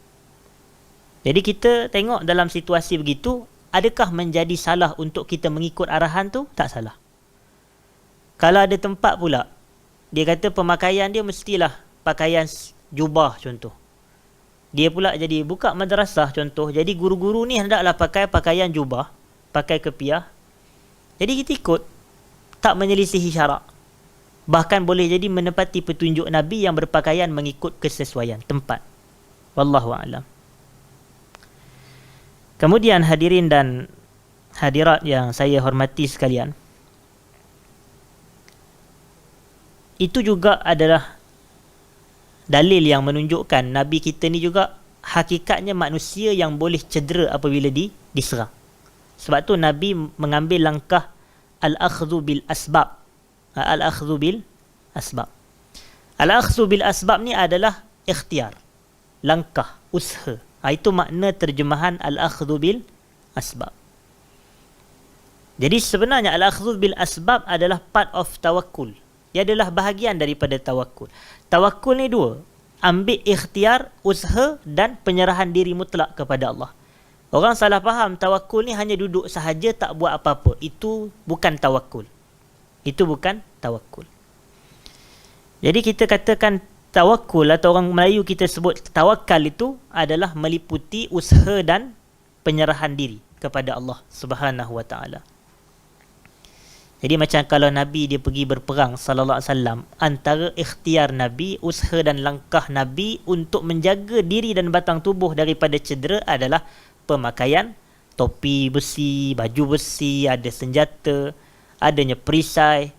Jadi kita tengok dalam situasi begitu, adakah menjadi salah untuk kita mengikut arahan tu? Tak salah. Kalau ada tempat pula, dia kata pemakaian dia mestilah pakaian jubah contoh. Dia pula jadi buka madrasah contoh. Jadi guru-guru ni hendaklah pakai pakaian jubah, pakai kepiah. Jadi kita ikut, tak menyelisihi syarak. Bahkan boleh jadi menepati petunjuk Nabi yang berpakaian mengikut kesesuaian tempat. Wallahu a'lam. Kemudian hadirin dan hadirat yang saya hormati sekalian, itu juga adalah dalil yang menunjukkan Nabi kita ni juga hakikatnya manusia yang boleh cedera apabila diserang. Sebab tu Nabi mengambil langkah al-akhdhu bil asbab. Al-akhdhu bil asbab. Al-akhdhu bil asbab ni adalah ikhtiar, langkah, usaha. Itu makna terjemahan al-akhdhu bil asbab. Jadi sebenarnya al-akhdhu bil asbab adalah part of tawakkul. Ia adalah bahagian daripada tawakkul. Tawakkul ni dua. Ambil ikhtiar, usaha dan penyerahan diri mutlak kepada Allah. Orang salah faham tawakkul ni hanya duduk sahaja tak buat apa-apa. Itu bukan tawakkul. Itu bukan tawakkul. Jadi kita katakan tawakkul atau orang Melayu kita sebut tawakal itu adalah meliputi usaha dan penyerahan diri kepada Allah Subhanahu wa taala. Jadi macam kalau Nabi dia pergi berperang sallallahu alaihi wasallam, antara ikhtiar Nabi, usaha dan langkah Nabi untuk menjaga diri dan batang tubuh daripada cedera adalah pemakaian topi besi, baju besi, ada senjata, adanya perisai.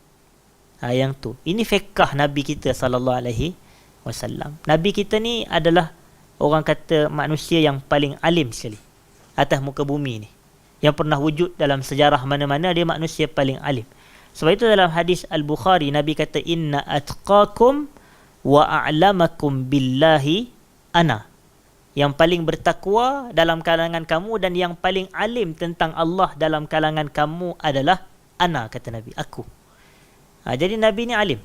Yang tu. Ini fiqh Nabi kita sallallahu alaihi wasallam. Nabi kita ni adalah orang kata manusia yang paling alim sekali atas muka bumi ni. Yang pernah wujud dalam sejarah mana-mana, dia manusia paling alim. Sebab itu dalam hadis Al-Bukhari Nabi kata inna atqakum wa a'lamakum billahi ana. Yang paling bertakwa dalam kalangan kamu dan yang paling alim tentang Allah dalam kalangan kamu adalah ana, kata Nabi, aku. Jadi Nabi ni alim.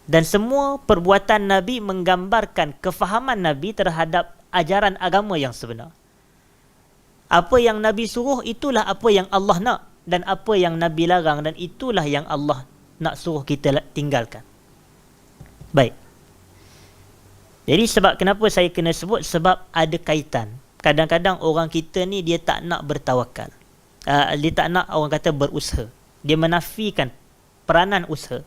Dan semua perbuatan Nabi menggambarkan kefahaman Nabi terhadap ajaran agama yang sebenar. Apa yang Nabi suruh itulah apa yang Allah nak, dan apa yang Nabi larang dan itulah yang Allah nak suruh kita tinggalkan. Baik. Jadi sebab kenapa saya kena sebut, sebab ada kaitan. Kadang-kadang orang kita ni dia tak nak bertawakal. Dia tak nak orang kata berusaha. Dia menafikan peranan usaha.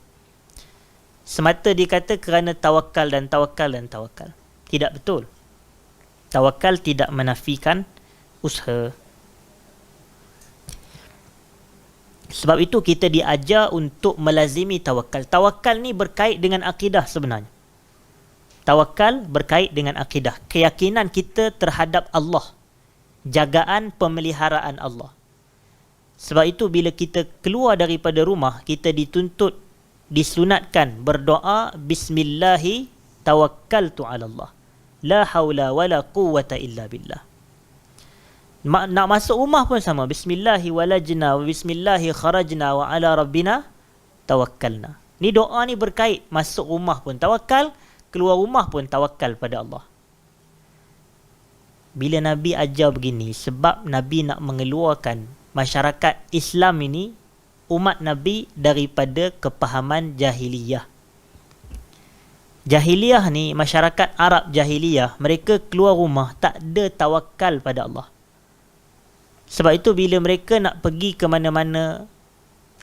Semata dikata kerana tawakal dan tawakal dan tawakal. Tidak betul. Tawakal tidak menafikan usaha. Sebab itu kita diajar untuk melazimi tawakal. Tawakal ni berkait dengan akidah sebenarnya. Tawakal berkait dengan akidah. Keyakinan kita terhadap Allah. Jagaan pemeliharaan Allah. Sebab itu bila kita keluar daripada rumah, kita dituntut, disunatkan berdoa bismillahi tawakkaltu ala Allah. La hawla wa la quwwata illa billah. Nak masuk rumah pun sama. Bismillahi walajna wa bismillahi kharajna wa ala rabbina tawakkalna. Ni doa ni berkait. Masuk rumah pun tawakal, keluar rumah pun tawakal pada Allah. Bila Nabi ajar begini, sebab Nabi nak mengeluarkan masyarakat Islam ini, umat Nabi, daripada kepahaman jahiliyah. Jahiliyah ni, masyarakat Arab jahiliyah, mereka keluar rumah tak ada tawakal pada Allah. Sebab itu bila mereka nak pergi ke mana-mana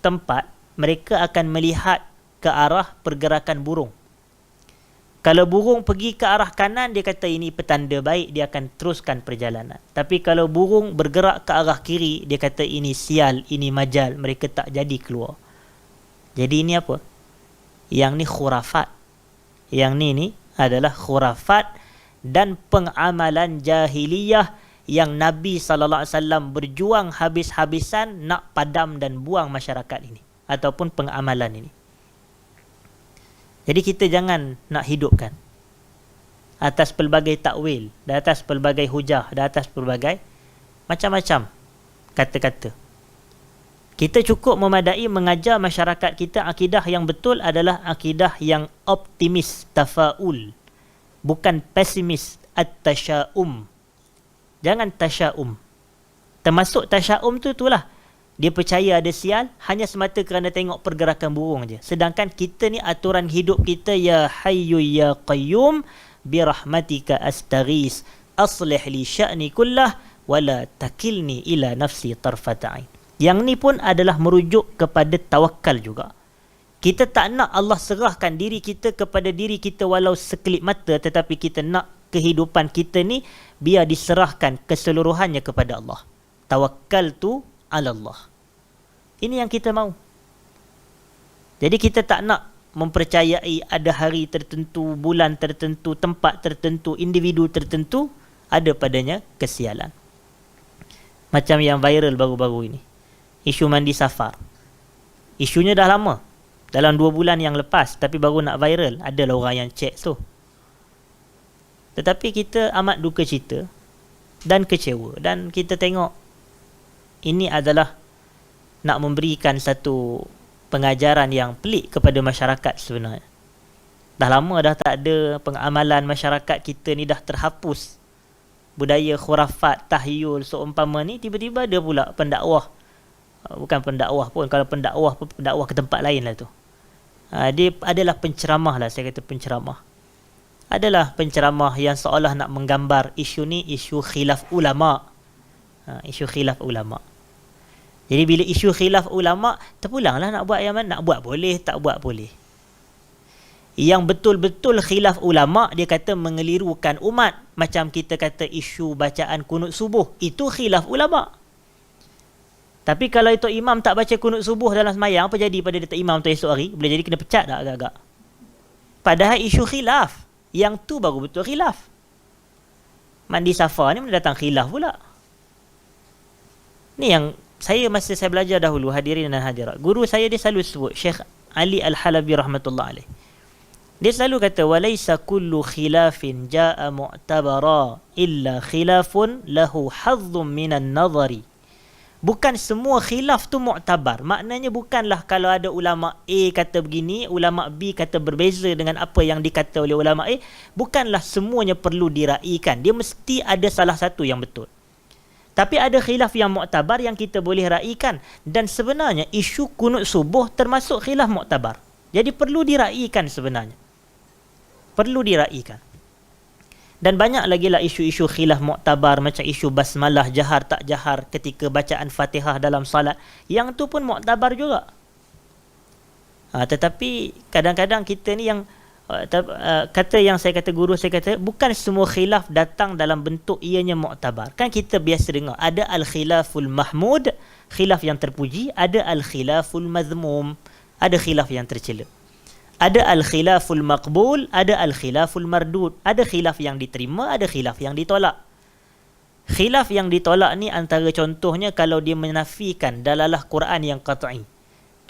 tempat, mereka akan melihat ke arah pergerakan burung. Kalau burung pergi ke arah kanan, dia kata ini petanda baik, dia akan teruskan perjalanan. Tapi kalau burung bergerak ke arah kiri, dia kata ini sial, ini majal, mereka tak jadi keluar. Jadi ini apa? Yang ni khurafat. Yang ni adalah khurafat dan pengamalan jahiliyah yang Nabi SAW berjuang habis-habisan nak padam dan buang masyarakat ini ataupun pengamalan ini. Jadi kita jangan nak hidupkan atas pelbagai takwil, di atas pelbagai hujah, di atas pelbagai macam-macam kata-kata. Kita cukup memadai mengajar masyarakat kita akidah yang betul adalah akidah yang optimis, tafaul, bukan pesimis, at-tasya'um. Jangan tasya'um. Termasuk tasya'um tu itulah. Dia percaya ada sial hanya semata kerana tengok pergerakan burung je. Sedangkan kita ni aturan hidup kita, ya hayyu ya qayyum birahmatika astaghis aslih li sya'ni kullah wala takilni ila nafsi tarfata'in. Yang ni pun adalah merujuk kepada tawakal juga. Kita tak nak Allah serahkan diri kita kepada diri kita walau sekelip mata, tetapi kita nak kehidupan kita ni biar diserahkan keseluruhannya kepada Allah. Tawakkaltu ala Allah. Ini yang kita mahu. Jadi kita tak nak mempercayai ada hari tertentu, bulan tertentu, tempat tertentu, individu tertentu ada padanya kesialan. Macam yang viral baru-baru ini, isu mandi safar. Isunya dah lama, dalam 2 bulan yang lepas, tapi baru nak viral. Adalah orang yang cek tu. Tetapi kita amat duka cita dan kecewa. Dan kita tengok ini adalah nak memberikan satu pengajaran yang pelik kepada masyarakat sebenarnya. Dah lama dah tak ada pengamalan masyarakat kita ni, dah terhapus. Budaya khurafat, tahyul, seumpama ni, tiba-tiba ada pula pendakwah. Bukan pendakwah pun, kalau pendakwah pun pendakwah ke tempat lain lah tu. Dia adalah penceramah lah, saya kata penceramah. Adalah penceramah yang seolah nak menggambar isu ni isu khilaf ulama. Isu khilaf ulama. Jadi bila isu khilaf ulama, terpulanglah nak buat yang mana, nak buat boleh, tak buat boleh. Yang betul-betul khilaf ulama, dia kata mengelirukan umat. Macam kita kata isu bacaan kunut subuh, itu khilaf ulama. Tapi kalau itu imam tak baca kunut subuh dalam semayang, apa jadi pada dia imam tu esok hari? Boleh jadi kena pecat tak agak-agak? Padahal isu khilaf, yang tu baru betul khilaf. Mandi safar ni mendatang khilaf pula. Ni yang masa saya belajar dahulu, hadirin dan hadirat, guru saya dia selalu sebut, Syekh Ali Al-Halabi rahmatullah alaih. Dia selalu kata, walaysa kullu khilafin jaa mu'tabara illa khilafun lahu hazzum minan nazari. Bukan semua khilaf tu mu'tabar. Maknanya bukanlah kalau ada ulama A kata begini, ulama B kata berbeza dengan apa yang dikata oleh ulama A, bukanlah semuanya perlu diraikan. Dia mesti ada salah satu yang betul. Tapi ada khilaf yang mu'tabar yang kita boleh raikan. Dan sebenarnya isu kunut subuh termasuk khilaf mu'tabar. Jadi perlu diraikan sebenarnya. Perlu diraikan. Dan banyak lagi lah isu-isu khilaf mu'tabar, macam isu basmalah jahar tak jahar ketika bacaan Fatihah dalam salat. Yang tu pun mu'tabar juga. Tetapi kadang-kadang kita ni yang kata yang saya kata, guru saya kata, bukan semua khilaf datang dalam bentuk ianya mu'tabar. Kan kita biasa dengar ada al-khilaful mahmud, khilaf yang terpuji, ada al-khilaful mazmum, ada khilaf yang tercela. Ada al-khilaful maqbul, ada al-khilaful mardud, ada khilaf yang diterima, ada khilaf yang ditolak. Khilaf yang ditolak ni antara contohnya kalau dia menafikan dalalah Quran yang qat'i.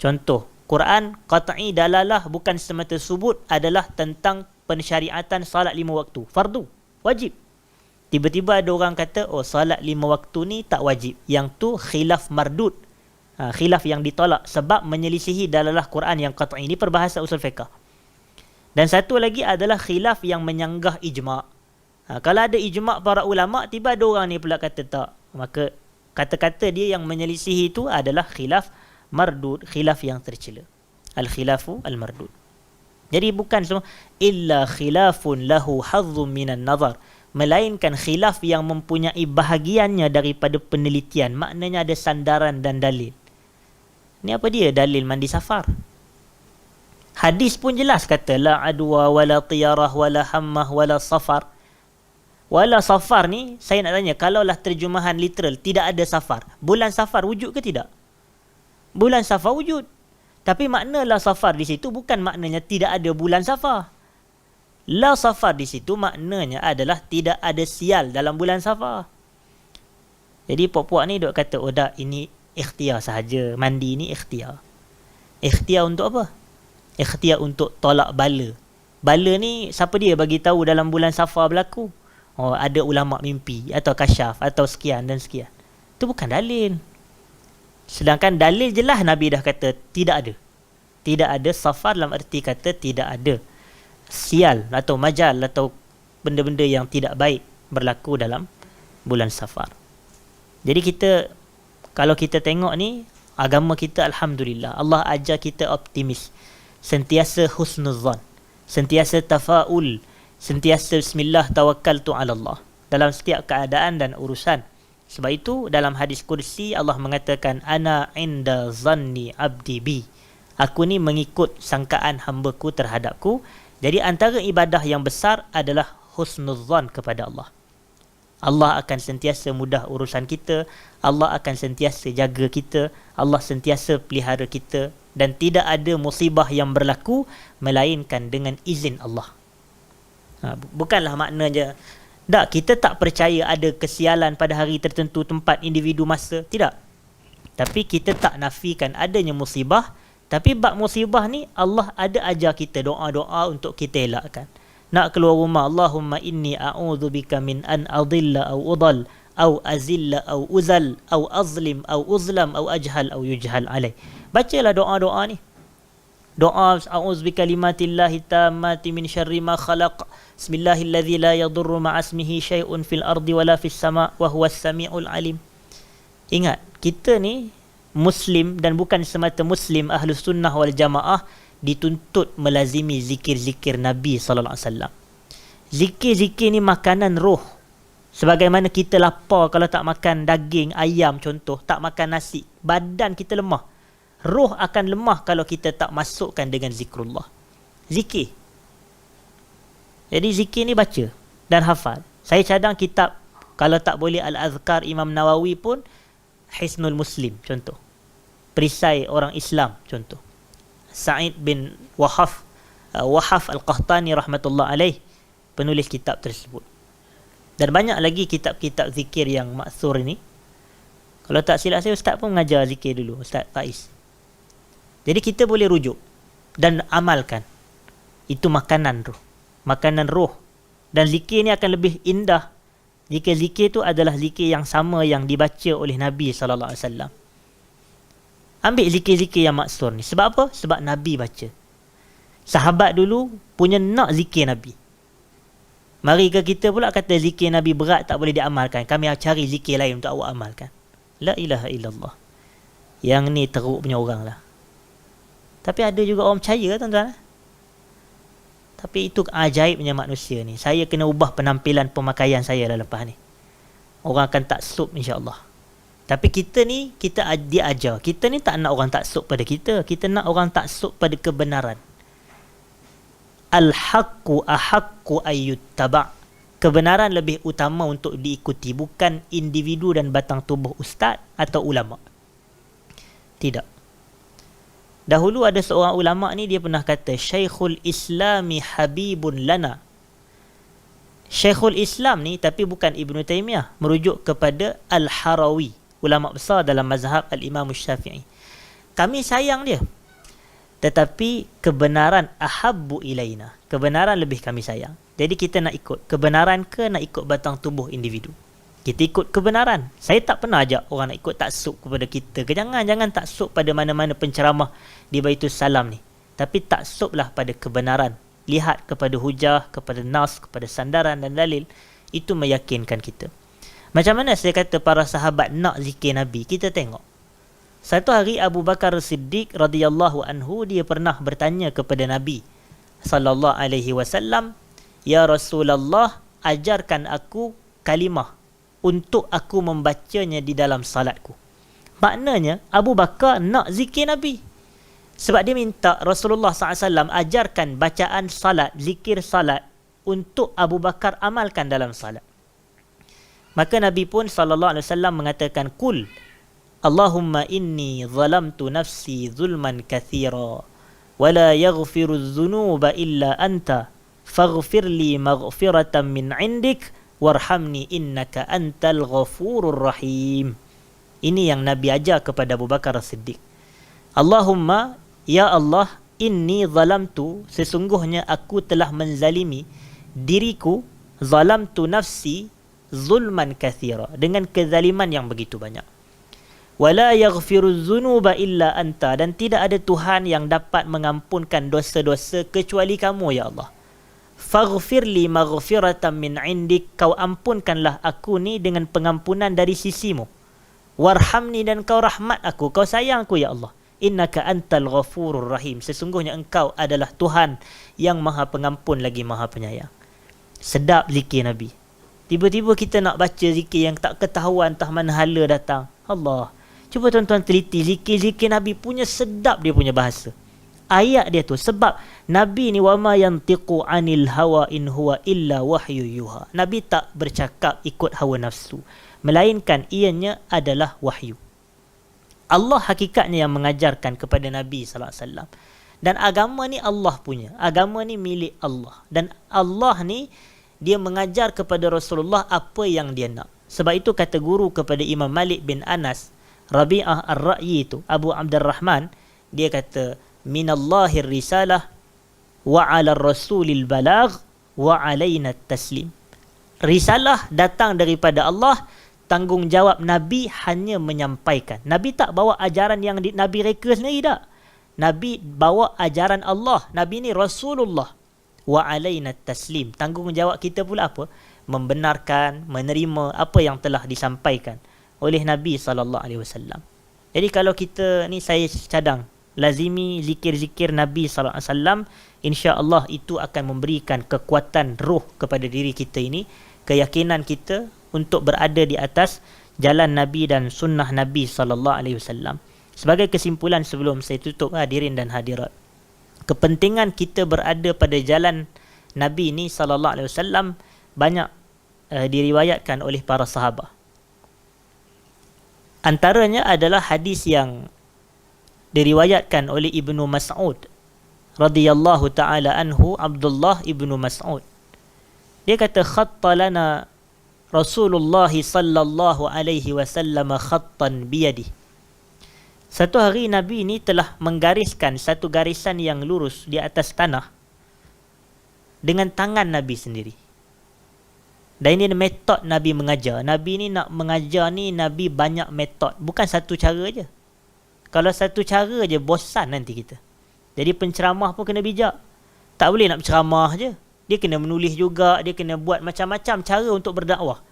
Contoh, Quran qat'i dalalah bukan semata subut adalah tentang pensyariatan salat 5 waktu, fardu, wajib. Tiba-tiba ada orang kata, oh salat 5 waktu ni tak wajib. Yang tu khilaf mardud. Khilaf yang ditolak sebab menyelisihi dalalah Quran yang qat'i. Ini perbahasan usul fiqh. Dan satu lagi adalah khilaf yang menyanggah ijma'. Kalau ada ijma' para ulama', tiba ada orang ni pula kata tak. Maka kata-kata dia yang menyelisihi itu adalah khilaf mardud, khilaf yang tercela. Al-khilafu al-mardud. Jadi bukan semua illa khilafun lahu hazzum minan nazar, melainkan khilaf yang mempunyai bahagiannya daripada penelitian. Maknanya ada sandaran dan dalil. Ni apa dia dalil mandi safar? Hadis pun jelas kata la adwa wala tiyarah wala hammah wala safar. Wala safar ni saya nak tanya, kalaulah terjemahan literal tidak ada safar, bulan safar wujud ke tidak? Bulan safar wujud. Tapi makna la safar di situ bukan maknanya tidak ada bulan safar. La safar di situ maknanya adalah tidak ada sial dalam bulan safar. Jadi puak-puak ni duk kata, oh dah, ini ikhtiar sahaja, mandi ni ikhtiar. Ikhtiar untuk apa? Ikhtiar untuk tolak bala. Bala ni siapa dia bagi tahu dalam bulan safar berlaku? Oh, ada ulama mimpi atau kasyaf atau sekian dan sekian. Itu bukan dalil. Sedangkan dalil jelas Nabi dah kata tidak ada. Tidak ada safar dalam arti kata tidak ada sial atau majal atau benda-benda yang tidak baik berlaku dalam bulan safar. Jadi kita, kalau kita tengok ni, agama kita alhamdulillah, Allah ajar kita optimis, sentiasa husnuzan, sentiasa tafaul, sentiasa bismillah tawakkaltu ala Allah dalam setiap keadaan dan urusan. Sebab itu dalam hadis kursi Allah mengatakan, ana inda zanni abdi bi, aku ni mengikut sangkaan hamba-Ku terhadapku. Jadi antara ibadah yang besar adalah husnuzan kepada Allah. Allah akan sentiasa mudah urusan kita, Allah akan sentiasa jaga kita, Allah sentiasa pelihara kita, dan tidak ada musibah yang berlaku melainkan dengan izin Allah. Bukanlah maknanya tak, kita tak percaya ada kesialan pada hari tertentu, tempat, individu, masa. Tidak. Tapi kita tak nafikan adanya musibah. Tapi bab musibah ni Allah ada ajar kita doa-doa untuk kita elakkan. Nak keluar rumah, Allahumma inni a'udzubika min an adilla au udal au azilla au uzal au azlim au uzlam au ajhal au yujhal alai. Bacalah doa-doa ni. Doa a'udzubika kalimatillahi tammati min syarri ma khalaq. Bismillahilladzi la yadurru ma'asmihi syai'un fil ardi wala fis sama' wa huwas sami'ul alim. Ingat, kita ni Muslim dan bukan semata Muslim, Ahlus Sunnah wal Jamaah dituntut melazimi zikir-zikir Nabi SAW. Zikir-zikir ni makanan roh. Sebagaimana kita lapar kalau tak makan daging, ayam contoh, tak makan nasi, badan kita lemah. Roh akan lemah kalau kita tak masukkan dengan zikrullah. Zikir. Jadi zikir ni baca dan hafal. Saya cadang kitab, kalau tak boleh Al-Azkar Imam Nawawi pun, Hisnul Muslim contoh. Perisai orang Islam contoh. Sa'id bin Wahaf Al-Qahtani rahmatullah alaih, penulis kitab tersebut. Dan banyak lagi kitab-kitab zikir yang maksur ini. Kalau tak silap saya, Ustaz pun mengajar zikir dulu, Ustaz Faiz. Jadi kita boleh rujuk dan amalkan. Itu makanan roh. Makanan roh. Dan zikir ni akan lebih indah jika zikir tu adalah zikir yang sama yang dibaca oleh Nabi SAW. Ambil zikir-zikir yang maksur ni. Sebab apa? Sebab Nabi baca. Sahabat dulu punya nak zikir Nabi. Mari ke kita pula kata zikir Nabi berat, tak boleh diamalkan. Kami cari zikir lain untuk awak amalkan. La ilaha illallah. Yang ni teruk punya orang lah. Tapi ada juga orang percaya, tuan-tuan. Tapi itu ajaibnya manusia ni. Saya kena ubah penampilan pemakaian saya dah lepas ni. Orang akan taksub insya-Allah. Tapi kita ni, kita diajar. Kita ni tak nak orang taksub pada kita. Kita nak orang taksub pada kebenaran. Al-haqqu ahaqqu ayyuttaba'. Kebenaran lebih utama untuk diikuti. Bukan individu dan batang tubuh ustaz atau ulama. Tidak. Dahulu ada seorang ulama ni, dia pernah kata, Syekhul Islami habibun lana. Syekhul Islam ni, tapi bukan Ibn Taymiyah, merujuk kepada Al-Harawi, ulama besar dalam mazhab Al-Imam Syafi'i. Kami sayang dia, tetapi kebenaran ahabbu ilaina. Kebenaran lebih kami sayang. Jadi kita nak ikut kebenaran ke nak ikut batang tubuh individu? Kita ikut kebenaran. Saya tak pernah ajak orang nak ikut taksub kepada kita. Jangan taksub pada mana-mana penceramah di Baitul Salam ni. Tapi taksublah pada kebenaran. Lihat kepada hujah, kepada nas, kepada sandaran dan dalil. Itu meyakinkan kita. Macam mana saya kata para sahabat nak zikir Nabi? Kita tengok. Satu hari Abu Bakar Siddiq radhiyallahu anhu, dia pernah bertanya kepada Nabi sallallahu alaihi wasallam, "Ya Rasulullah, ajarkan aku kalimah untuk aku membacanya di dalam salatku." Maknanya Abu Bakar nak zikir Nabi. Sebab dia minta Rasulullah SAW ajarkan bacaan salat, zikir salat untuk Abu Bakar amalkan dalam salat. Maka Nabi pun SAW mengatakan, "Qul Allahumma inni zalamtu nafsi zulman kathira wa la yaghfiru dhunuba illa anta faghfir li maghfiratan min 'indik warhamni innaka antal ghafurur rahim. Ini yang Nabi ajar kepada Abu Bakar As-Siddiq. Allahumma, ya Allah, inni zalamtu, sesungguhnya aku telah menzalimi diriku, zalamtu nafsi zulman kathira, dengan kezaliman yang begitu banyak. Wala yaghfiru dzunuba illa anta, dan tidak ada Tuhan yang dapat mengampunkan dosa-dosa kecuali kamu, ya Allah. Faghfir li maghfiratan min 'indik, kau ampunkanlah aku ni dengan pengampunan dari sisimu. Warhamni, dan kau rahmat aku, kau sayang aku, ya Allah. Innaka antal ghafurur rahim, sesungguhnya engkau adalah Tuhan yang maha pengampun lagi maha penyayang. Sedap zikir Nabi. Tiba-tiba kita nak baca zikir yang tak ketahuan entah mana hala datang. Allah. Cuba tuan-tuan teliti zikir-zikir Nabi punya, sedap dia punya bahasa. Ayat dia tu, sebab Nabi ni wama yantiqu anil hawa in huwa illa wahyu yuha. Nabi tak bercakap ikut hawa nafsu, melainkan ianya adalah wahyu. Allah hakikatnya yang mengajarkan kepada Nabi sallallahu alaihi wasallam. Dan agama ni Allah punya. Agama ni milik Allah. Dan Allah ni dia mengajar kepada Rasulullah apa yang dia nak. Sebab itu kata guru kepada Imam Malik bin Anas, Rabi'ah Ar-Ra'yi itu, Abu Abdurrahman, dia kata minallahir risalah wa 'ala rasulil balagh wa 'alaina taslim. Risalah datang daripada Allah, tanggungjawab Nabi hanya menyampaikan. Nabi tak bawa ajaran yang Nabi reka sendiri, tak. Nabi bawa ajaran Allah. Nabi ni Rasulullah. Wa alaina taslim. Tanggungjawab kita pula apa? Membenarkan, menerima apa yang telah disampaikan oleh Nabi SAW. Jadi kalau kita ni, saya cadang, lazimi zikir-zikir Nabi SAW, insya-Allah itu akan memberikan kekuatan roh kepada diri kita ini, keyakinan kita untuk berada di atas jalan Nabi dan sunnah Nabi SAW. Sebagai kesimpulan sebelum saya tutup, hadirin dan hadirat, kepentingan kita berada pada jalan Nabi ni SAW banyak diriwayatkan oleh para sahabat. Antaranya adalah hadis yang diriwayatkan oleh Ibnu Mas'ud radhiyallahu taala anhu, Abdullah Ibnu Mas'ud. Dia kata, khatta lana Rasulullah sallallahu alaihi wasallam khattan biyadi. Satu hari Nabi ni telah menggariskan satu garisan yang lurus di atas tanah dengan tangan Nabi sendiri. Dan ini metod Nabi mengajar. Nabi ni nak mengajar ni, Nabi banyak metod, bukan satu cara je. Kalau satu cara je bosan nanti kita. Jadi penceramah pun kena bijak. Tak boleh nak berceramah je. Dia kena menulis juga, dia kena buat macam-macam cara untuk berdakwah.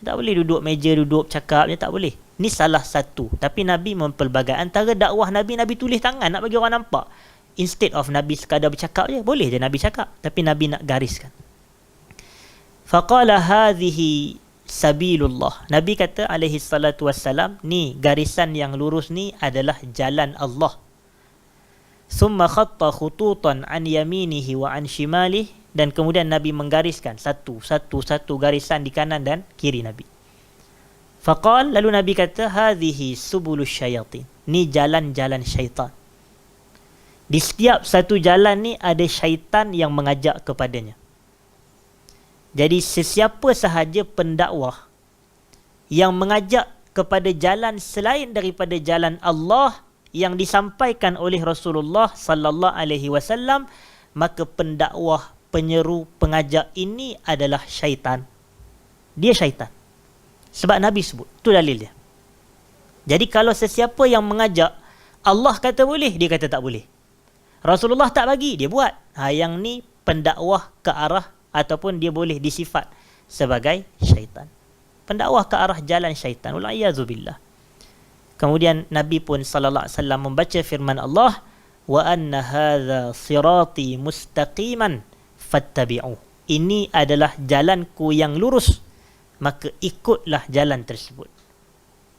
Tak boleh duduk meja, duduk cakap, dia tak boleh. Ni salah satu. Tapi Nabi mempelbagai. Antara dakwah Nabi, Nabi tulis tangan nak bagi orang nampak. Instead of Nabi sekadar bercakap je, boleh je Nabi cakap. Tapi Nabi nak gariskan. Faqala hadhihi sabilullah. Nabi kata alaihi salatu wassalam, ni garisan yang lurus ni adalah jalan Allah. Summa khatta khututan an yaminihi wa an shimalihi, dan kemudian Nabi menggariskan satu garisan di kanan dan kiri Nabi. Faqal, lalu Nabi kata, hadhihi subulus syayatin. Ni jalan-jalan syaitan. Di setiap satu jalan ni ada syaitan yang mengajak kepadanya. Jadi sesiapa sahaja pendakwah yang mengajak kepada jalan selain daripada jalan Allah yang disampaikan oleh Rasulullah sallallahu alaihi wasallam, maka pendakwah, penyeru, pengajak ini adalah syaitan. Dia syaitan. Sebab Nabi sebut. Itu dalil dia. Jadi kalau sesiapa yang mengajak, Allah kata boleh, dia kata tak boleh. Rasulullah tak bagi, dia buat. Yang ni pendakwah ke arah, ataupun dia boleh disifat sebagai syaitan. Pendakwah ke arah jalan syaitan. Wal'iyazubillah. Kemudian Nabi pun sallallahu alaihi wasallam membaca firman Allah, wa anna hadza sirati mustaqiman fattabi'u. Ini adalah jalanku yang lurus, maka ikutlah jalan tersebut.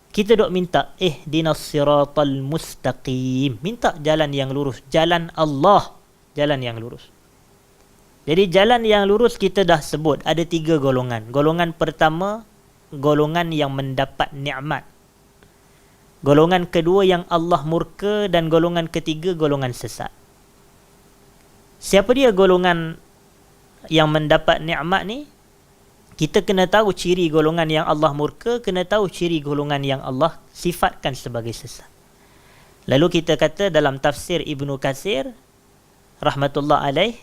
Kita dok minta ihdinas siratal mustaqim, minta jalan yang lurus, jalan Allah, jalan yang lurus. Jadi jalan yang lurus kita dah sebut ada 3 golongan. Golongan pertama, golongan yang mendapat nikmat. Golongan kedua yang Allah murka, dan golongan ketiga golongan sesat. Siapa dia golongan yang mendapat nikmat ni, kita kena tahu ciri golongan yang Allah murka, kena tahu ciri golongan yang Allah sifatkan sebagai sesat. Lalu kita kata dalam tafsir Ibnu Katsir rahmatullah alaih,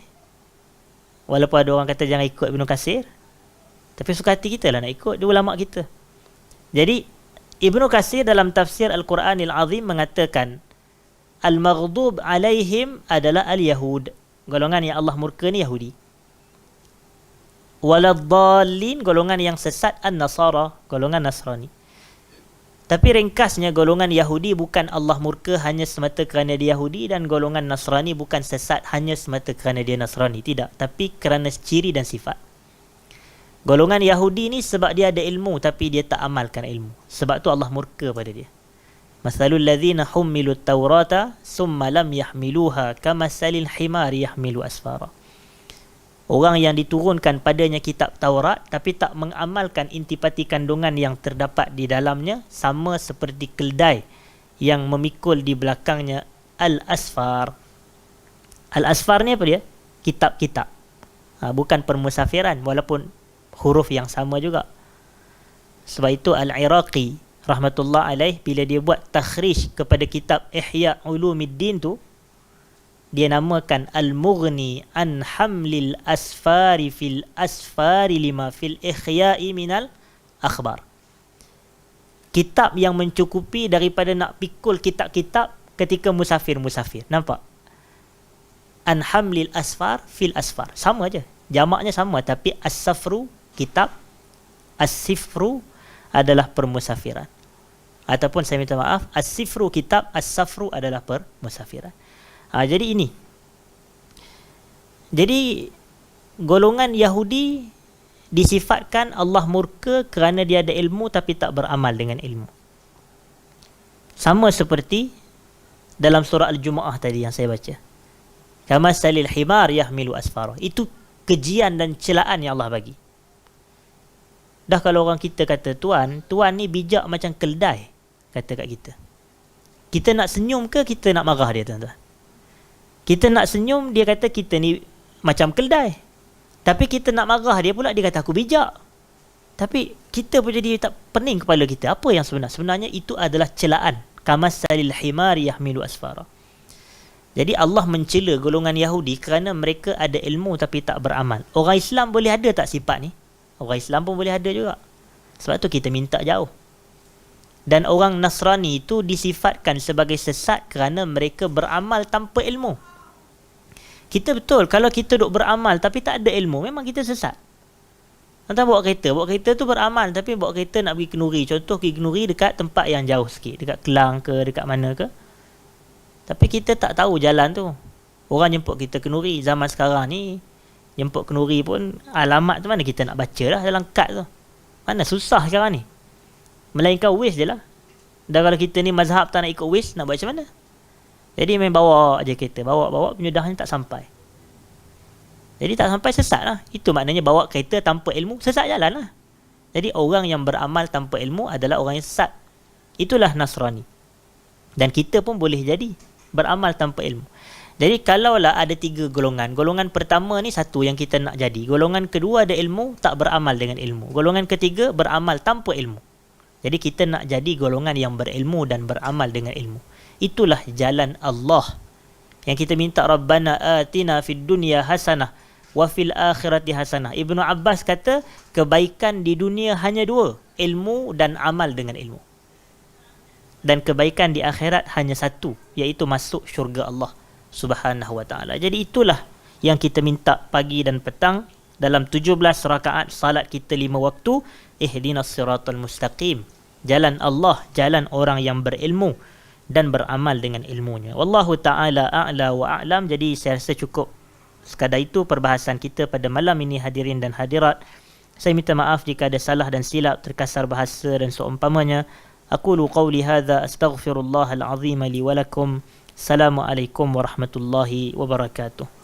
walaupun ada orang kata jangan ikut Ibnu Katsir, tapi suka hati kita lah nak ikut, dia ulama kita. Jadi Ibnu Katsir dalam tafsir Al-Quranil Azim mengatakan al-maghdub alaihim adalah al-Yahud, golongan yang Allah murka ni Yahudi. Waladhdallin, golongan yang sesat an-Nasara, golongan Nasrani. Tapi ringkasnya golongan Yahudi bukan Allah murka hanya semata kerana dia Yahudi, dan golongan Nasrani bukan sesat hanya semata kerana dia Nasrani, tidak, tapi kerana ciri dan sifat. Golongan Yahudi ni sebab dia ada ilmu tapi dia tak amalkan ilmu, sebab tu Allah murka pada dia. Masalul ladzina hummilut taurata summa lam yahmiluha kamasalil himari yahmilu asfara. Orang yang diturunkan padanya kitab Taurat tapi tak mengamalkan intipati kandungan yang terdapat di dalamnya, sama seperti keldai yang memikul di belakangnya al-asfar. Al-asfar ni apa dia? Kitab-kitab. Bukan permusafiran, walaupun huruf yang sama juga. Sebab itu Al-Iraqi rahmatullah alaih, bila dia buat takhrij kepada kitab Ihya Ulumuddin tu, dia namakan Al-Mughni an hamlil asfari fil asfari lima fil ikhya'i minal akhbar. Kitab yang mencukupi daripada nak pikul kitab-kitab ketika musafir-musafir. Nampak? An hamlil asfar fil asfar. Sama aja. Jamaknya sama, tapi as-safru kitab, as-sifru adalah permusafiran. Ataupun saya minta maaf, as-sifru kitab, as-safru adalah permusafiran. Jadi ini. Jadi golongan Yahudi disifatkan Allah murka kerana dia ada ilmu tapi tak beramal dengan ilmu. Sama seperti dalam surah Al-Jumu'ah tadi yang saya baca. Kama salil himar yahmilu asfara. Itu kejian dan celaan yang Allah bagi. Dah kalau orang kita kata tuan ni bijak macam keldai, kata kat kita. Kita nak senyum ke kita nak marah dia, tuan-tuan? Kita nak senyum, dia kata kita ni macam keldai. Tapi kita nak marah dia pula, dia kata aku bijak. Tapi kita pun jadi tak pening kepala kita. Apa yang sebenar? Sebenarnya itu adalah celaan. Kamasalil himari yahmilu asfara. Jadi Allah mencela golongan Yahudi kerana mereka ada ilmu tapi tak beramal. Orang Islam boleh ada tak sifat ni? Orang Islam pun boleh ada juga. Sebab tu kita minta jauh. Dan orang Nasrani itu disifatkan sebagai sesat kerana mereka beramal tanpa ilmu. Kita betul, kalau kita duk beramal tapi tak ada ilmu, memang kita sesat. Entah bawa kereta tu beramal tapi bawa kereta nak pergi Kenuri. Contoh pergi Kenuri dekat tempat yang jauh sikit, dekat Kelang ke, dekat mana ke. Tapi kita tak tahu jalan tu. Orang jemput kita Kenuri zaman sekarang ni, jemput Kenuri pun alamat tu mana kita nak baca lah dalam kad tu. Mana susah sekarang ni. Melainkan Waze je lah. Dan kalau kita ni mazhab tak nak ikut Waze, nak buat macam mana? Jadi main bawa je kereta. Bawa penyudahnya tak sampai. Jadi tak sampai, sesat lah. Itu maknanya bawa kereta tanpa ilmu, sesat jalan lah. Jadi orang yang beramal tanpa ilmu adalah orang yang sesat. Itulah Nasrani. Dan kita pun boleh jadi beramal tanpa ilmu. Jadi kalaulah ada 3 golongan. Golongan pertama ni satu yang kita nak jadi. Golongan kedua ada ilmu, tak beramal dengan ilmu. Golongan ketiga beramal tanpa ilmu. Jadi kita nak jadi golongan yang berilmu dan beramal dengan ilmu. Itulah jalan Allah. Yang kita minta Rabbana atina fid dunya hasanah wa fil akhirati hasanah. Ibnu Abbas kata kebaikan di dunia hanya 2, ilmu dan amal dengan ilmu. Dan kebaikan di akhirat hanya 1, iaitu masuk syurga Allah Subhanahu wa ta'ala. Jadi itulah yang kita minta pagi dan petang dalam 17 rakaat salat kita 5 waktu. Ihdinas siratal mustaqim. Jalan Allah, jalan orang yang berilmu dan beramal dengan ilmunya. Wallahu ta'ala a'la wa a'lam. Jadi saya rasa cukup sekadar itu perbahasan kita pada malam ini, hadirin dan hadirat. Saya minta maaf jika ada salah dan silap, terkasar bahasa dan seumpamanya. Aqulu qawli hadha astaghfirullahal azim li wa lakum. Assalamualaikum warahmatullahi wabarakatuh.